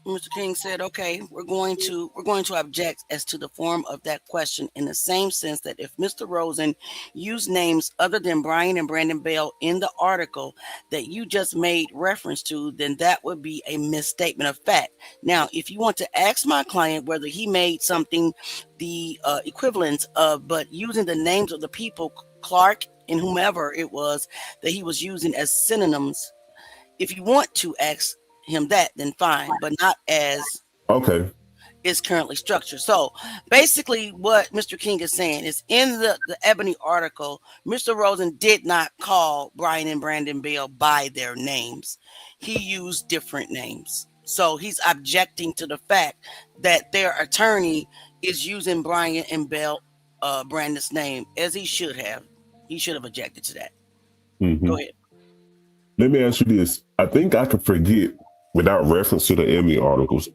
Mr. King said, okay, we're going to object as to the form of that question in the same sense that if Mr. Rosen used names other than Brian and Brandon Bell in the article that you just made reference to, then that would be a misstatement of fact. Now, if you want to ask my client whether he made something the equivalent of, but using the names of the people, Clark and whomever it was that he was using as synonyms, if you want to ask him that, then fine, but not as okay is currently structured. So basically what Mr. King is saying is in the Ebony article, Mr. Rosen did not call Brian and Brandon Bell by their names. He used different names. So he's objecting to the fact that their attorney is using Brian and Bell Brandon's name as he should have. He should have objected to that. Mm-hmm. Go ahead. Let me ask you this. I think I could forget without reference to the Ebony articles.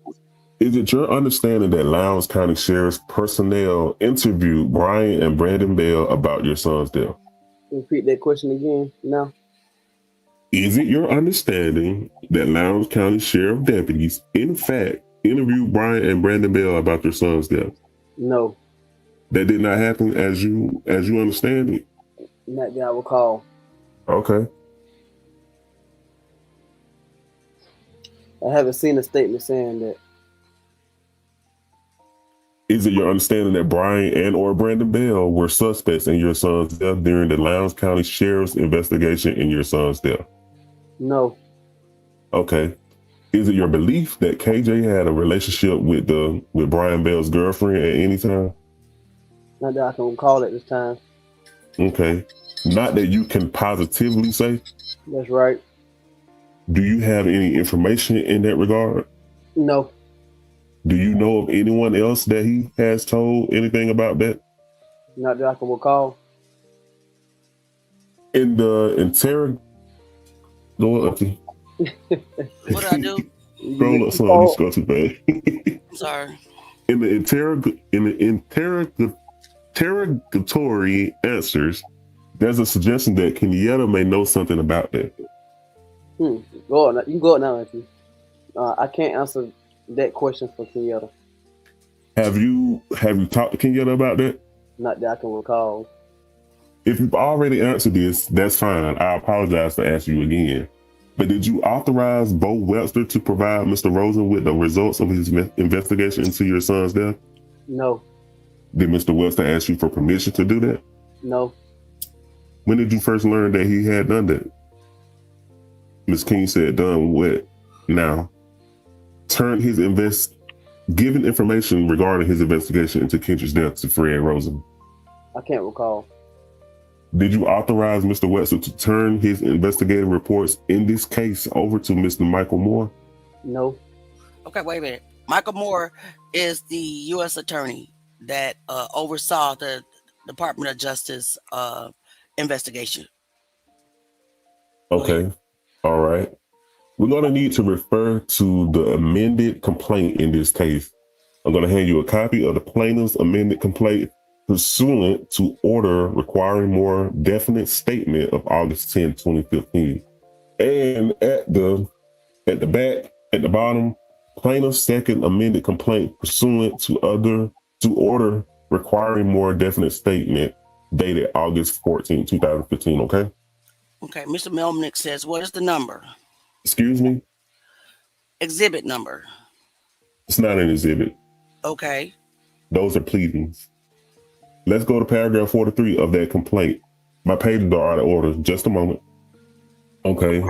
Is it your understanding that Lowndes County Sheriff's personnel interviewed Brian and Brandon Bell about your son's death? Repeat that question again. No. Is it your understanding that Lowndes County Sheriff deputies in fact interviewed Brian and Brandon Bell about your son's death? No. That did not happen as you understand it? Not that I recall. Okay. I haven't seen a statement saying that. Is it your understanding that Brian and or Brandon Bell were suspects in your son's death during the Lowndes County Sheriff's investigation in your son's death? No. Okay. Is it your belief that KJ had a relationship with Brian Bell's girlfriend at any time? Not that I can recall at this time. Okay. Not that you can positively say? That's right. Do you have any information in that regard? No. Do you know of anyone else that he has told anything about that? Not that I can recall. In the interrogation, What did I do? Scroll up some. You scroll too fast. I'm sorry. In the interrogatory answers, there's a suggestion that Kenyatta may know something about that. Go on. You can go on now, Auntie. I can't answer that question for Kenyatta. Have you talked to Kenyatta about that? Not that I can recall. If you've already answered this, that's fine. I apologize for asking you again. But did you authorize Bo Webster to provide Mr. Rosen with the results of his investigation into your son's death? No. Did Mr. Webster ask you for permission to do that? No. When did you first learn that he had done that? Ms. King said, done what? Now, given information regarding his investigation into Kendrick's death to Fred Rosen. I can't recall. Did you authorize Mr. Webster to turn his investigative reports in this case over to Mr. Michael Moore? No. Okay, wait a minute. Michael Moore is the U.S. attorney that oversaw the Department of Justice investigation. Okay. All right. We're going to need to refer to the amended complaint in this case. I'm going to hand you a copy of the plaintiff's amended complaint pursuant to order requiring more definite statement of August 10, 2015. And at the back, at the bottom, plaintiff's second amended complaint pursuant to order requiring more definite statement dated August 14, 2015. Okay. Okay. Mr. Melnick says, what is the number? Excuse me? Exhibit number. It's not an exhibit. Okay. Those are pleadings. Let's go to paragraph 43 of that complaint. My pages are out of order. Just a moment. Okay.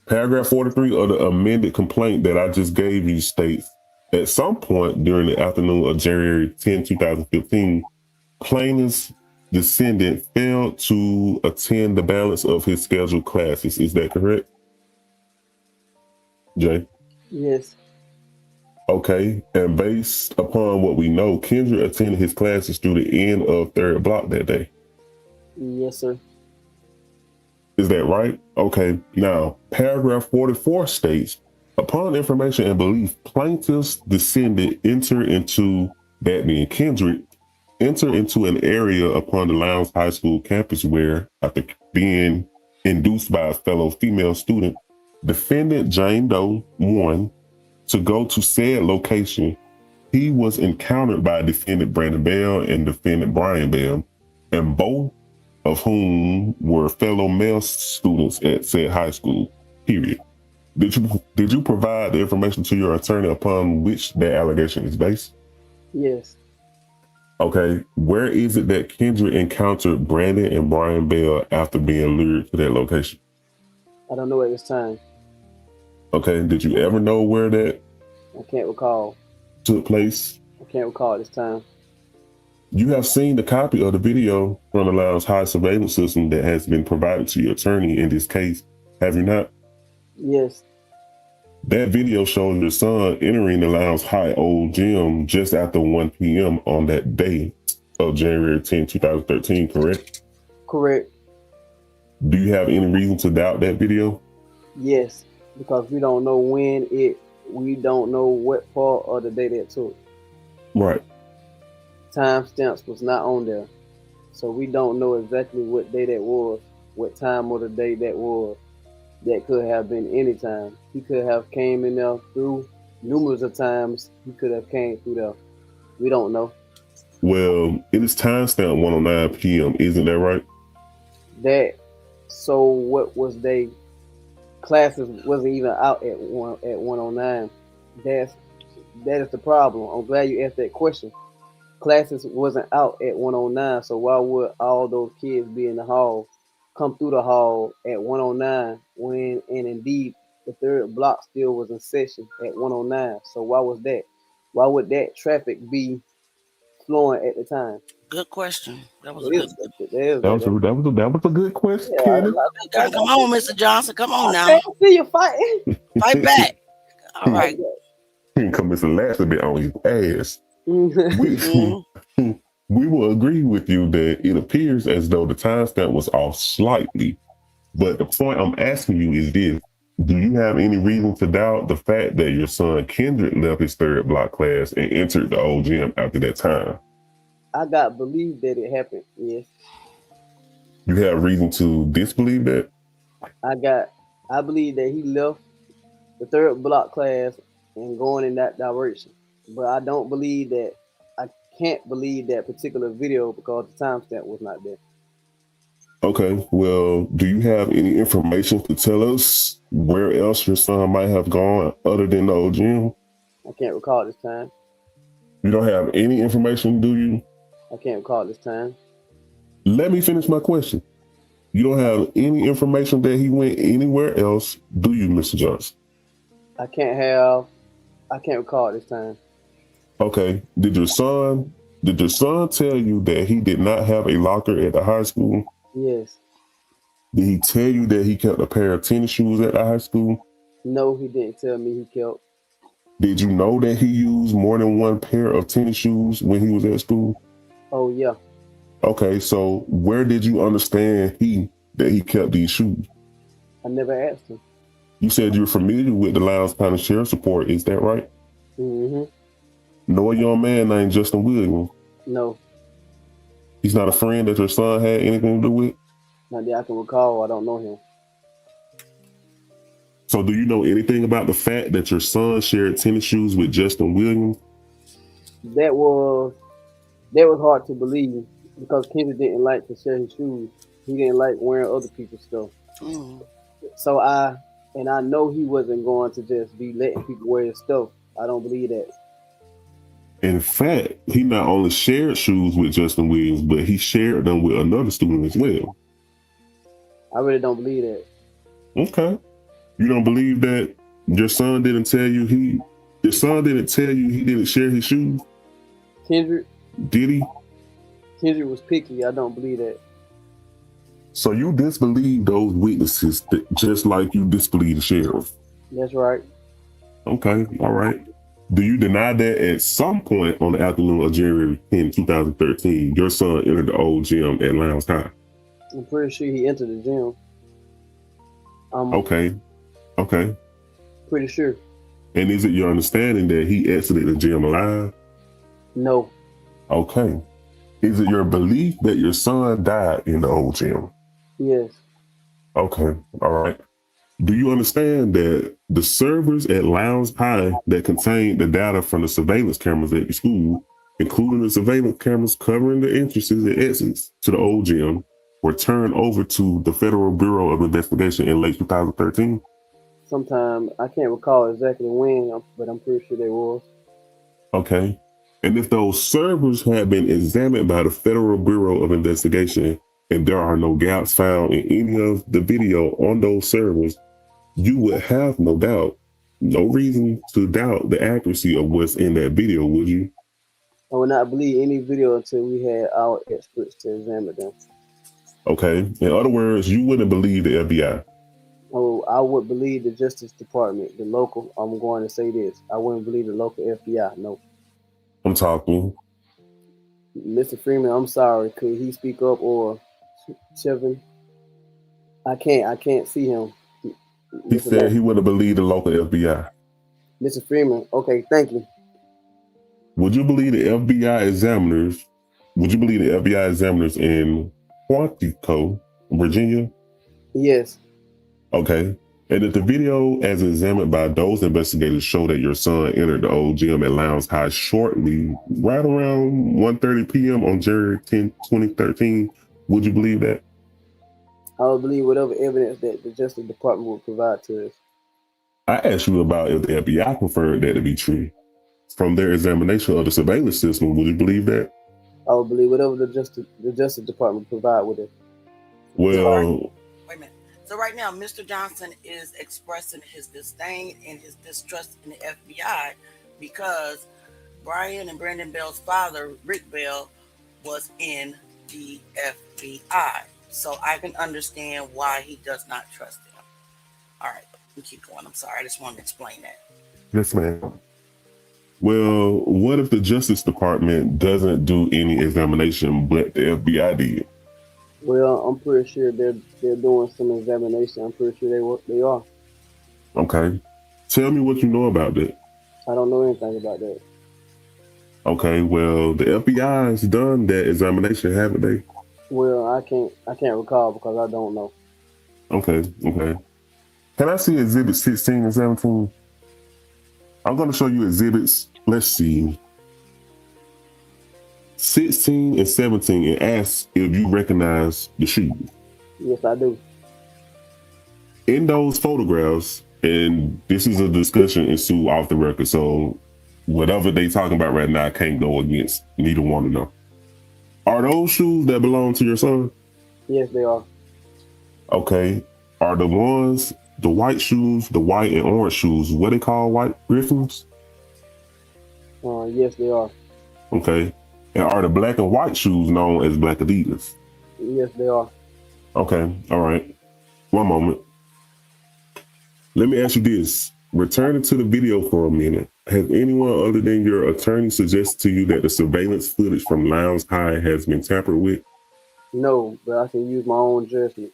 Paragraph 43 of the amended complaint that I just gave you states, at some point during the afternoon of January 10, 2015, plaintiff's descendant failed to attend the balance of his scheduled classes. Is that correct, Jay? Yes. Okay, and based upon what we know, Kendrick attended his classes through the end of third block that day. Yes, sir. Is that right? Okay, now paragraph 44 states, upon information and belief, plaintiff's descendant enter into, that being Kendrick, enter into an area upon the Lowndes High School campus where, after being induced by a fellow female student, defendant Jane Doe 1, to go to said location, he was encountered by defendant Brandon Bell and defendant Brian Bell, and both of whom were fellow male students at said high school, period. Did you provide the information to your attorney upon which that allegation is based? Yes. Okay, where is it that Kendrick encountered Brandon and Brian Bell after being lured to that location? I don't know at this time. Okay, did you ever know where that I can't recall. took place? I can't recall at this time. You have seen the copy of the video from the Lowndes High surveillance system that has been provided to your attorney in this case, have you not? Yes. That video shows your son entering the Lowndes High old gym just after 1 p.m. on that day of January 10, 2013, correct? Correct. Do you have any reason to doubt that video? Yes, because we don't know we don't know what part of the day that took. Right. Timestamps was not on there. So we don't know exactly what day that was, what time of the day that was. That could have been any time. He could have came in there through numerous of times. He could have came through there. We don't know. Well, it is timestamp 1:09 p.m., isn't that right? So what was they classes wasn't even out at 1:09. That is the problem. I'm glad you asked that question. Classes wasn't out at 1:09, so why would all those kids be in the hall, come through the hall at 1:09 when, and indeed the third block still was in session at 1:09? So why was that? Why would that traffic be flowing at the time? Good question. That was a That was a good question, yeah, Kenneth. Come on, Mr. Johnson. Come on now. I see you fighting. Fight back. All right. Come Mr. Last a bit on his ass. Mhm. We will agree with you that it appears as though the timestamp was off slightly. But the point I'm asking you is this. Do you have any reason to doubt the fact that your son Kendrick left his third block class and entered the old gym after that time? I got believe that it happened. Yes. You have reason to disbelieve that? I believe that he left the third block class and going in that direction. But I don't believe that, I can't believe that particular video because the timestamp was not there. Okay, well, do you have any information to tell us where else your son might have gone other than the old gym? I can't recall this time. You don't have any information, do you? I can't recall this time. Let me finish my question. You don't have any information that he went anywhere else, do you, Mr. Johnson? I can't recall this time. Okay. Did your son tell you that he did not have a locker at the high school? Yes. Did he tell you that he kept a pair of tennis shoes at the high school? No, he didn't tell me he kept. Did you know that he used more than one pair of tennis shoes when he was at school? Oh, yeah. Okay, so where did you understand that he kept these shoes? I never asked him. You said you're familiar with the Lowndes County Sheriff's Report, is that right? Mm-hmm. Know a young man named Justin Williams? No. He's not a friend that your son had anything to do with? Not that I can recall. I don't know him. So do you know anything about the fact that your son shared tennis shoes with Justin Williams? That was hard to believe because Kendrick didn't like to share his shoes. He didn't like wearing other people's stuff. Mm. So I know he wasn't going to just be letting people wear his stuff I don't believe that. In fact, he not only shared shoes with Justin Williams, but he shared them with another student as well. I really don't believe that. Okay. You don't believe that your son didn't tell you he didn't share his shoes? Kendrick Did he? was picky. I don't believe that. So you disbelieve those witnesses just like you disbelieve the sheriff? That's right. Okay, all right. Do you deny that at some point on the afternoon of January 10, 2013, your son entered the old gym at Lowndes High? I'm pretty sure he entered the gym. Okay. Pretty sure. And is it your understanding that he exited the gym alive? No. Okay. Is it your belief that your son died in the old gym? Yes. Okay, all right. Do you understand that the servers at Lowndes High that contained the data from the surveillance cameras at the school, including the surveillance cameras covering the entrances and exits to the old gym, were turned over to the Federal Bureau of Investigation in late 2013? Sometime, I can't recall exactly when, but I'm pretty sure they was. Okay. And if those servers had been examined by the Federal Bureau of Investigation and there are no gaps found in any of the video on those servers, you would have no reason to doubt the accuracy of what's in that video, would you? I would not believe any video until we had our experts to examine them. Okay. In other words, you wouldn't believe the FBI. Oh, I would believe the Justice Department, the local. I'm going to say this. I wouldn't believe the local FBI. No. I'm talking. Mr. Freeman, I'm sorry. Could he speak up or Chevin? I can't see him. He said he wouldn't believe the local FBI. Mr. Freeman, okay, thank you. Would you believe the FBI examiners? Would you believe the FBI examiners in Quantico, Virginia? Yes. Okay. And if the video as examined by those investigators show that your son entered the old gym at Lowndes High shortly, right around 1:30 p.m. on January 10, 2013, would you believe that? I would believe whatever evidence that the Justice Department would provide to us. I asked you about if the FBI preferred that to be true. From their examination of the surveillance system, would you believe that? I would believe whatever the Justice Department provide with it. Well, wait a minute. So right now, Mr. Johnson is expressing his disdain and his distrust in the FBI because Brian and Brandon Bell's father, Rick Bell, was in the FBI. So I can understand why he does not trust them. All right, we keep going. I'm sorry. I just wanted to explain that. Yes, ma'am. Well, what if the Justice Department doesn't do any examination, but the FBI did? Well, I'm pretty sure they're doing some examination. I'm pretty sure they are. Okay. Tell me what you know about that. I don't know anything about that. Okay, well, the FBI has done that examination, haven't they? Well, I can't recall because I don't know. Okay. Can I see exhibit 16 and 17? I'm going to show you exhibits. Let's see. 16 and 17 and ask if you recognize the shoes. Yes, I do. In those photographs, and this is a discussion ensue off the record, so whatever they talking about right now, I can't go against neither one of them. Are those shoes that belong to your son? Yes, they are. Okay. Are the ones, the white shoes, the white and orange shoes, what they call white Griffins? Yes, they are. Okay. And are the black and white shoes known as black Adidas? Yes, they are. Okay. All right. One moment. Let me ask you this. Returning to the video for a minute. Has anyone other than your attorney suggested to you that the surveillance footage from Lowndes High has been tampered with? No, but I can use my own judgment.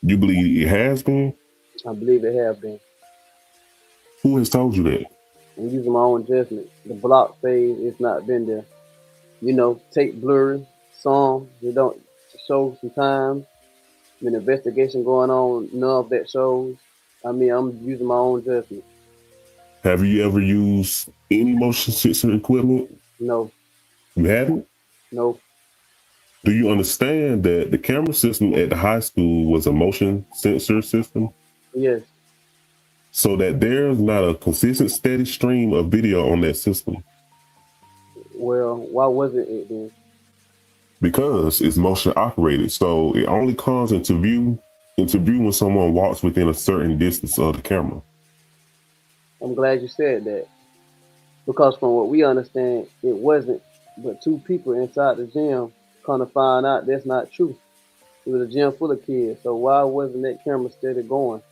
You believe it has been? I believe it has been. Who has told you that? I'm using my own judgment. The block phase it's not been there. Take blurry, some, they don't show sometimes. An investigation going on, none of that shows. I'm using my own judgment. Have you ever used any motion sensor equipment? No. You haven't? No. Do you understand that the camera system at the high school was a motion sensor system? Yes. so that there's not a consistent, steady stream of video on that system. Well, why wasn't it then? Because it's motion operated, so it only comes into view when someone walks within a certain distance of the camera. I'm glad you said that. Because from what we understand, it wasn't but two people inside the gym. Come to find out that's not true. It was a gym full of kids. So why wasn't that camera steady going?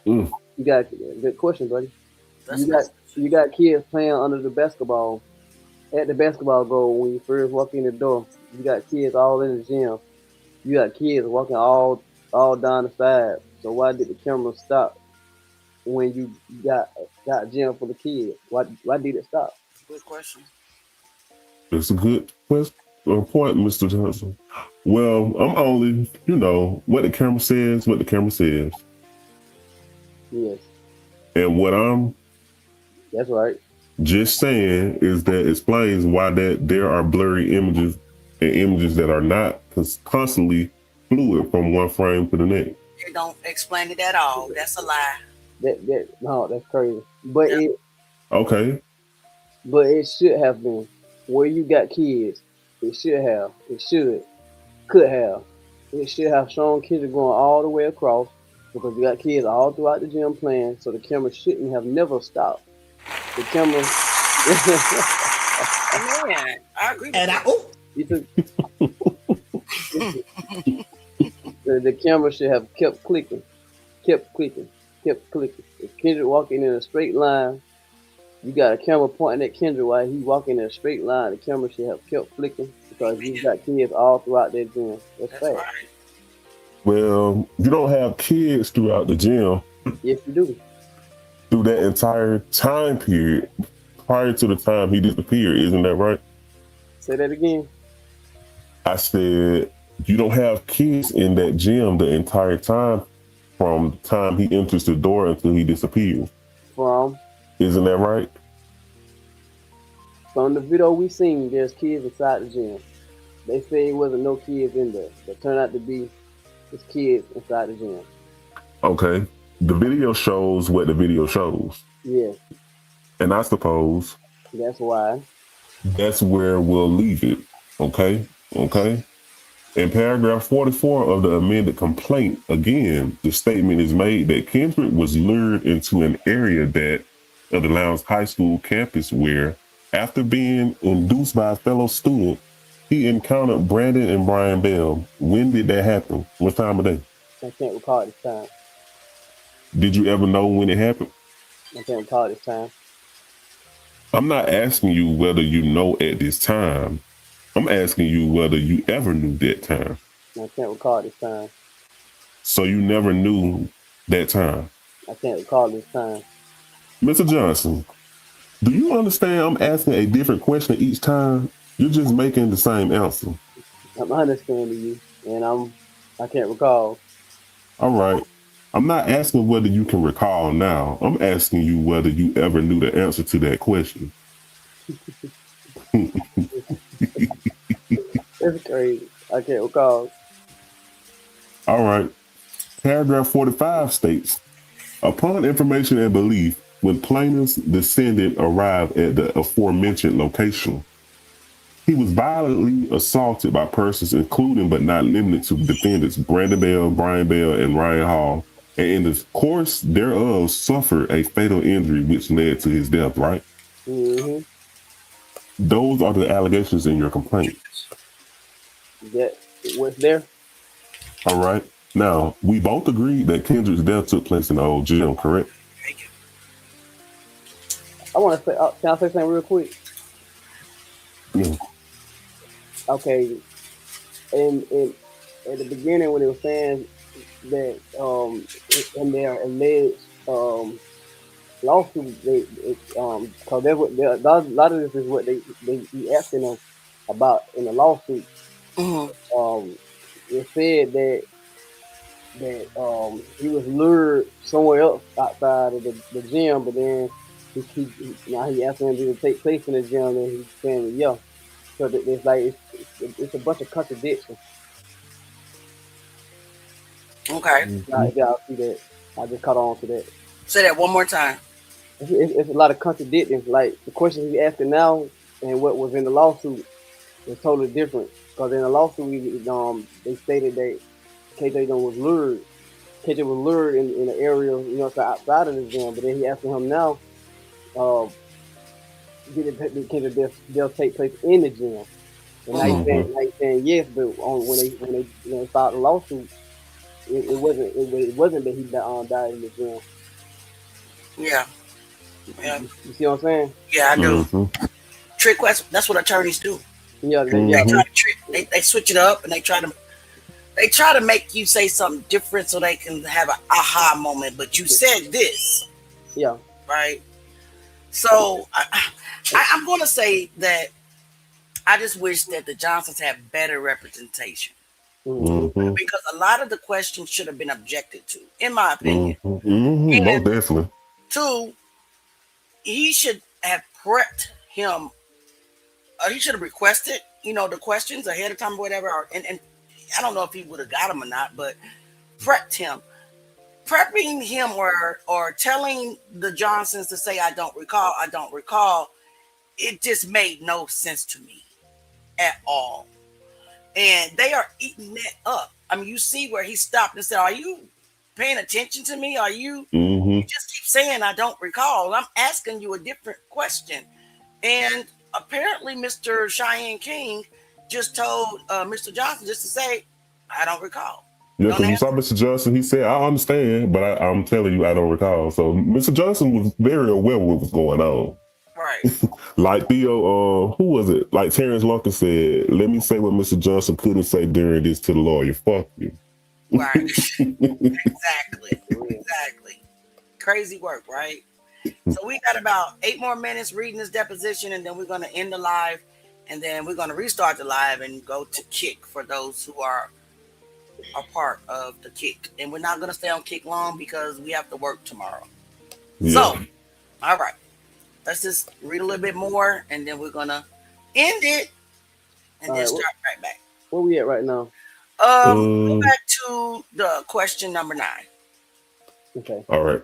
Mm. You got good question, buddy. That's You got kids playing under the basketball at the basketball goal when you first walk in the door. You got kids all in the gym. You got kids walking all down the side. So why did the camera stop when you got gym full of kids? Why did it stop? good question. It's a good point, Mr. Johnson. Well, I'm only, what the camera says, what the camera says. Yes, And what I'm that's right. just saying is that explains why that there are blurry images and images that are not constantly fluid from one frame to the next. They don't explain it at all. That's a lie. No, that's crazy. But Yeah. Okay. it should have been where you got kids. It should have. It could have. It should have shown Kendrick going all the way across because you got kids all throughout the gym playing. So the camera shouldn't have never stopped. The camera. Man, I agree with And you. The camera should have kept clicking. If Kendrick walking in a straight line, you got a camera pointing at Kendrick while he walking in a straight line. The camera should have kept flicking because you got kids all throughout that gym. That's fact. Right. Well, you don't have kids throughout the gym Yes, you do. through that entire time period prior to the time he disappeared. Isn't that right? Say that again. I said, you don't have kids in that gym the entire time from the time he enters the door until he disappears. Isn't that right? From the video we seen, there's kids inside the gym. They say it wasn't no kids in there, but turned out to be just kids inside the gym. Okay. The video shows what the video shows. Yeah, And I suppose that's why. that's where we'll leave it. Okay? In paragraph 44 of the amended complaint, again, the statement is made that Kendrick was lured into an area of the Lowndes High School campus where, after being induced by a fellow student, he encountered Brandon and Brian Bell. When did that happen? What time of day? I can't recall this time. Did you ever know when it happened? I can't recall this time. I'm not asking you whether you know at this time. I'm asking you whether you ever knew that time. I can't recall this time. So you never knew that time. I can't recall this time. Mr. Johnson, do you understand I'm asking a different question each time? You're just making the same answer. I'm understanding you, and I can't recall. All right. I'm not asking whether you can recall now. I'm asking you whether you ever knew the answer to that question. It's crazy. I can't recall. All right. Paragraph 45 states, upon information and belief, when plaintiff's descendant arrived at the aforementioned location, he was violently assaulted by persons including but not limited to defendants Brandon Bell, Brian Bell, and Ryan Hall, and in the course thereof suffered a fatal injury which led to his death, right? Mm-hmm. Those are the allegations in your complaint. That what's there? All right. Now, we both agreed that Kendrick's death took place in the old gym, correct? I want to say, can I say something real quick? Yeah. Okay. And at the beginning, when they were saying that in their alleged lawsuit, because a lot of this is what they be asking them about in the lawsuit. Mm-hmm. It said that he was lured somewhere else outside of the gym, but then now he asked him to take place in the gym, and he's saying yeah. So it's like it's a bunch of contradictions. Okay. Y'all see that? I just caught on to that. Say that one more time. It's a lot of contradicting. Like the questions he's asking now and what was in the lawsuit is totally different. Because in the lawsuit, they stated that KJ was lured. KJ was lured in the area, outside of the gym. But then he asking him now, did they'll take place in the gym? And now he's saying yes, but when they filed the lawsuit, it wasn't that he died in the gym. Yeah. You see what I'm saying? Yeah, I do. Trick question. That's what attorneys do. Yeah, they try to trick. They switch it up and they try to make you say something different so they can have an aha moment. But you said this. Yeah. Right. So I'm going to say that I just wish that the Johnsons had better representation. Because a lot of the questions should have been objected to, in my opinion. Most definitely. Two, he should have prepped him. He should have requested, the questions ahead of time or whatever. And I don't know if he would have got them or not, but prepped him. Prepping him or telling the Johnsons to say, I don't recall, it just made no sense to me at all. And they are eating that up. I mean, you see where he stopped and said, are you paying attention to me? Are you, you just keep saying, I don't recall. I'm asking you a different question. And apparently Mr. Cheyenne King just told Mr. Johnson just to say, I don't recall. Yeah, because you saw Mr. Johnson, he said, I understand, but I'm telling you, I don't recall. So Mr. Johnson was very aware of what was going on. Right. Like Theo, who was it? Like Terrence Lunker said, let me say what Mr. Johnson couldn't say during this to the lawyer. Fuck you. Right. Exactly. Crazy work, right? So we got about 8 more minutes reading this deposition, and then we're going to end the live, and then we're going to restart the live and go to Kick for those who are a part of the Kick. And we're not going to stay on Kick long because we have to work tomorrow. Yeah. So, all right. Let's just read a little bit more, and then we're going to end it, and then start right back. Where we at right now? Go back to the question number 9. Okay. All right.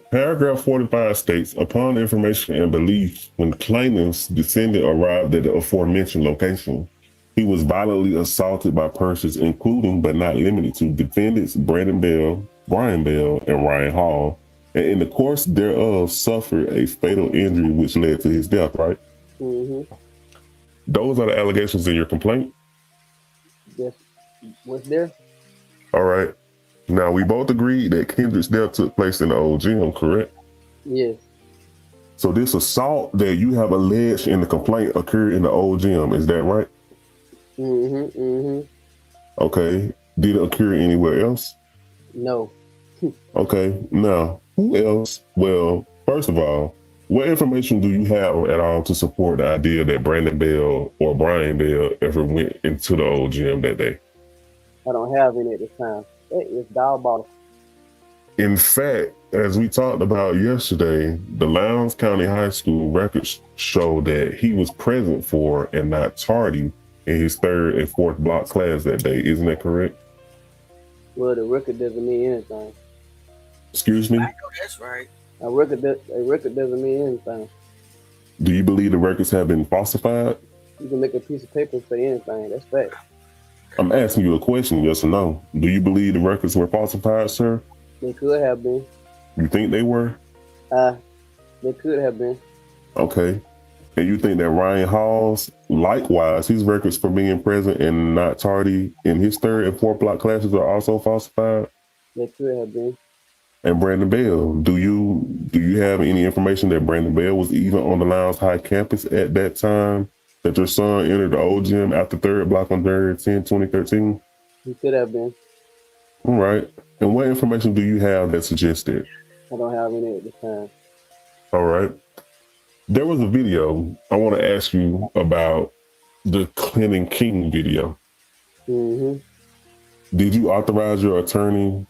Paragraph 45 states, upon information and belief, when plaintiff's descendant arrived at the aforementioned location, he was violently assaulted by persons, including but not limited to defendants Brandon Bell, Brian Bell, and Ryan Hall, and in the course thereof suffered a fatal injury which led to his death, right? Those are the allegations in your complaint? Yes. What's there? All right. Now, we both agreed that Kendrick's death took place in the old gym, correct? Yes. So this assault that you have alleged in the complaint occurred in the old gym, is that right? Okay. Did it occur anywhere else? No. Okay. Now, who else? Well, first of all, what information do you have at all to support the idea that Brandon Bell or Brian Bell ever went into the old gym that day? I don't have any at this time. That is diabolical. In fact, as we talked about yesterday, the Lowndes High School records show that he was present for and not tardy in his 3rd and 4th block class that day. Isn't that correct? Well, the record doesn't mean anything. Excuse me? I know that's right. A record doesn't mean anything. Do you believe the records have been falsified? You can make a piece of paper and say anything. That's fact. I'm asking you a question, yes or no. Do you believe the records were falsified, sir? They could have been. You think they were? They could have been. Okay. And you think that Ryan Hall's, likewise, his records for being present and not tardy in his 3rd and 4th block classes are also falsified? They could have been. And Brandon Bell, do you have any information that Brandon Bell was even on the Lowndes High campus at that time that your son entered the old gym after 3rd block on January 10, 2013? He could have been. All right. And what information do you have that suggests that? I don't have any at this time. All right. There was a video I want to ask you about, the Clinton King video. Did you authorize your attorney,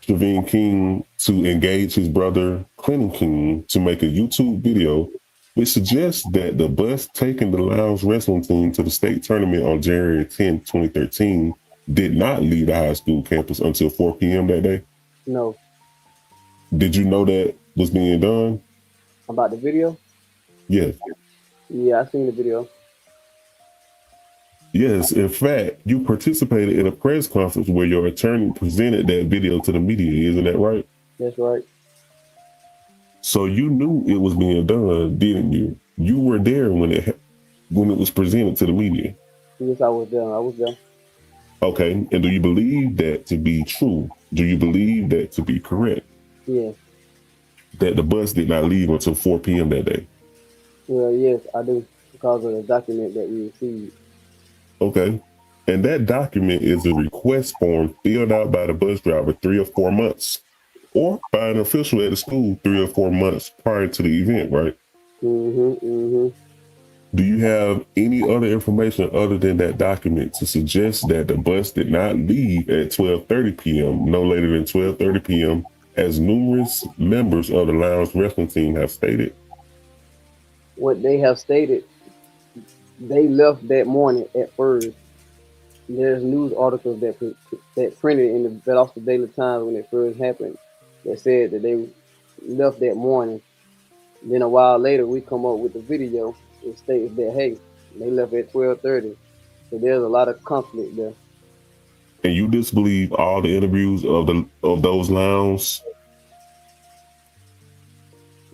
Shaveen King, to engage his brother, Clinton King, to make a YouTube video which suggests that the bus taking the Lowndes wrestling team to the state tournament on January 10, 2013 did not leave the high school campus until 4 p.m. that day? No. Did you know that was being done? About the video? Yes. Yeah, I seen the video. Yes, in fact, you participated in a press conference where your attorney presented that video to the media. Isn't that right? That's right. So you knew it was being done, didn't you? You were there when it was presented to the media. Yes, I was there. I was there. Okay, and do you believe that to be true? Do you believe that to be correct? Yes. That the bus did not leave until 4 p.m. that day? Well, yes, I do, because of the document that we received. Okay. And that document is a request form filled out by the bus driver 3 or 4 months, or by an official at the school 3 or 4 months prior to the event, right? Do you have any other information other than that document to suggest that the bus did not leave at 12:30 p.m., no later than 12:30 p.m., as numerous members of the Lowndes wrestling team have stated? What they have stated, they left that morning at first. There's news articles that printed in the Boston Daily Times when it first happened that said that they left that morning. Then a while later, we come up with the video. It states that, hey, they left at 12:30. So there's a lot of conflict there. And you disbelieve all the interviews of those Lowndes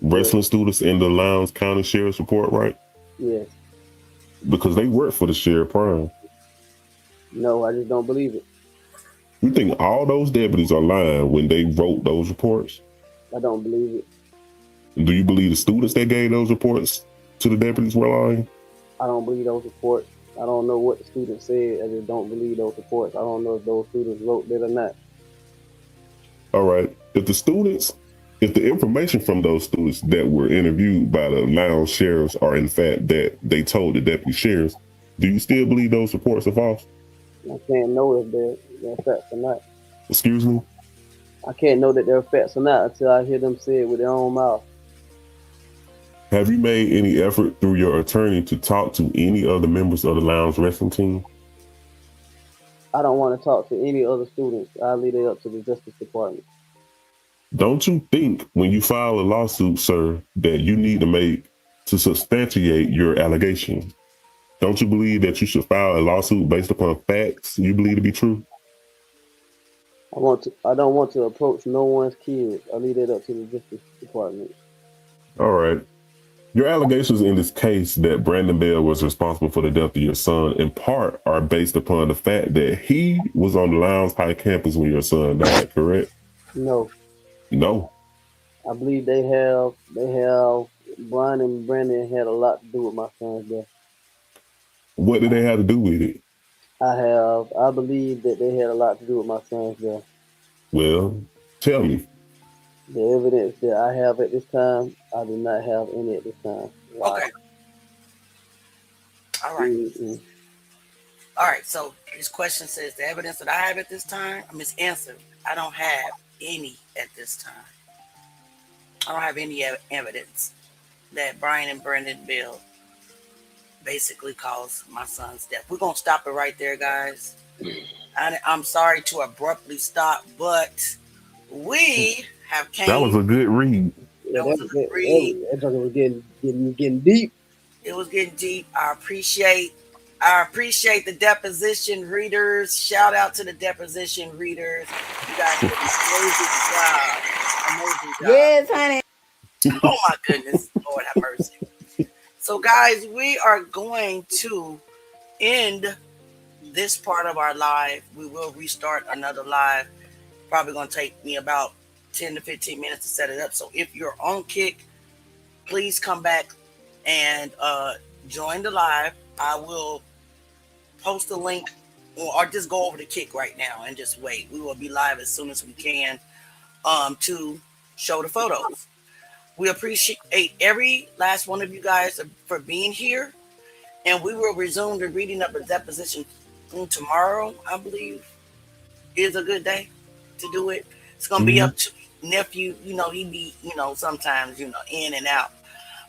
wrestling students in the Lowndes County Sheriff's Report, right? Yes. Because they work for the Sheriff Prime. No, I just don't believe it. You think all those deputies are lying when they wrote those reports? I don't believe it. Do you believe the students that gave those reports to the deputies were lying? I don't believe those reports. I don't know what the students said. I just don't believe those reports. I don't know if those students wrote that or not. All right. If the information from those students that were interviewed by the Lowndes sheriffs are in fact that they told the deputy sheriffs, do you still believe those reports are false? I can't know if they're facts or not. Excuse me? I can't know that they're facts or not until I hear them say it with their own mouth. Have you made any effort through your attorney to talk to any other members of the Lowndes wrestling team? I don't want to talk to any other students. I leave it up to the Justice Department. Don't you think when you file a lawsuit, sir, that you need to substantiate your allegations? Don't you believe that you should file a lawsuit based upon facts you believe to be true? I don't want to approach no one's kids. I leave it up to the Justice Department. All right. Your allegations in this case that Brandon Bell was responsible for the death of your son in part are based upon the fact that he was on the Lowndes High campus when your son died, correct? No. No. I believe they have Brian and Brandon had a lot to do with my son's death. What did they have to do with it? I believe that they had a lot to do with my son's death. Well, tell me. The evidence that I have at this time, I do not have any at this time. Wow. Okay. All right. All right. So this question says the evidence that I have at this time, Miss Answer, I don't have any at this time. I don't have any evidence that Brian and Brandon Bell basically caused my son's death. We're gonna stop it right there, guys. I'm sorry to abruptly stop, but we have came. That was a good read. Yeah, that was a good read. That was getting deep. It was getting deep. I appreciate the deposition readers. Shout out to the deposition readers. You guys did an amazing job. Yes, honey. Oh my goodness. Lord have mercy. So guys, we are going to end this part of our live. We will restart another live. Probably going to take me about 10 to 15 minutes to set it up. So if you're on Kick, please come back and join the live. I will post a link or just go over to Kick right now and just wait. We will be live as soon as we can to show the photos. We appreciate every last one of you guys for being here. And we will resume the reading of the deposition tomorrow, I believe, is a good day to do it. It's going to be up to nephew. You know, he be, sometimes, in and out.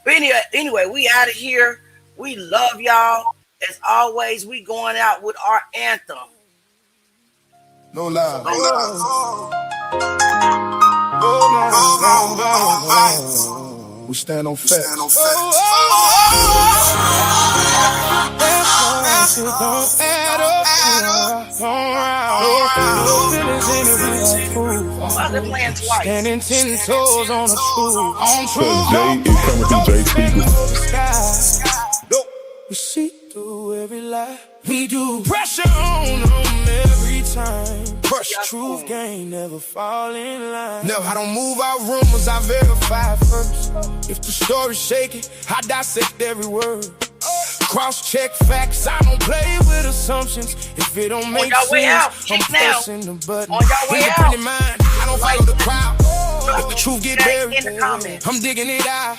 But anyway, we out of here. We love y'all. As always, we going out with our anthem. No lie. No lie. Oh, We stand on facts. Why they playing twice? Standing 10 toes on the truth. On Cause Jay is coming through Jay speakers. We see through every lie. We do pressure on them every time. Pressure, truth game, never fall in line. No, I don't move out rumors, I verify first. If the story's shaky, I dissect every word. Cross-check facts, I don't play with assumptions. If it don't make sense, I'm pressing the button. Independent mind, I don't follow the crowd. If the truth get buried, I'm digging it out.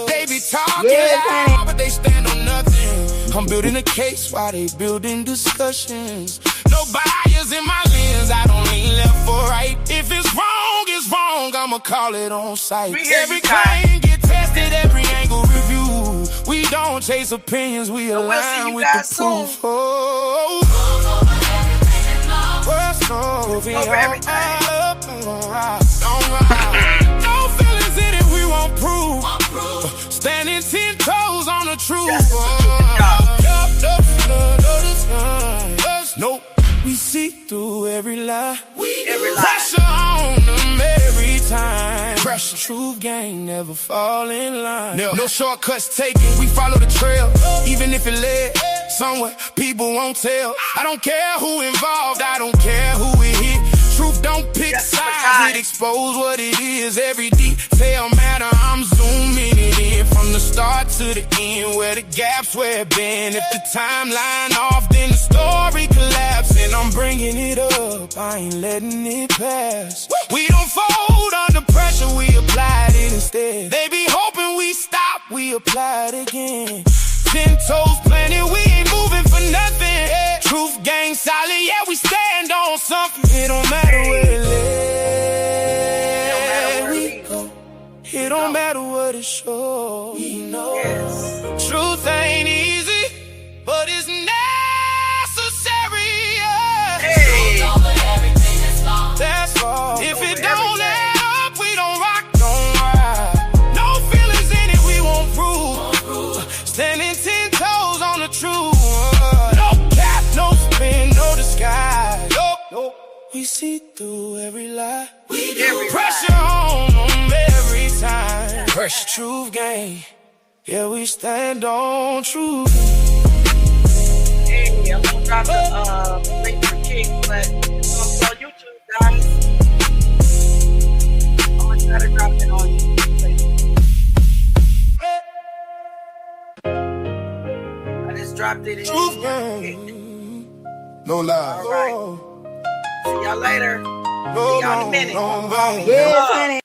They be talking loud, but they stand on nothing. I'm building a case while they building discussions. No bias in my lens, I don't lean left or right. If it's wrong, I'ma call it on sight. Every claim get tested, every angle review. We don't chase opinions, we align with the proof. Oh, over everything. No feelings in it, we won't prove. Standing 10 toes on the truth. Nope, we see through every lie. Pressure on them every time. Pressure, truth game, never fall in line. No shortcuts taken, we follow the trail. Even if it led somewhere, people won't tell. I don't care who involved, I don't care who it hit. Truth don't pick sides, it expose what it is. Every detail matter, I'm zooming it in. From the start to the end, where the gaps where it been. If the timeline off, then the story collapse. And I'm bringing it up, I ain't letting it pass. We don't fold under pressure, we applied it instead. They be hoping we stop, we apply it again. 10 toes planted, we ain't moving for nothing. Truth gang solid, yeah, we stand on something. It don't matter where it led, we go. It don't matter what it shows, we know. Truth ain't easy, but it's necessary. That's all. If it don't add up, we don't rock, don't ride. No feelings in it, we won't prove. Standing 10 toes on the truth. No cap, no spin, no disguise. Nope. We see through every lie. We do pressure on them every time. Pressure, truth game. Yeah, we stand on truth. Hey, I'm gonna drop the link for Kick, but it's on YouTube, guys. I'm gonna try to drop it on YouTube. I just dropped it in. Truth game. No lie. All right. See y'all later. See y'all in a minute. Yes, honey.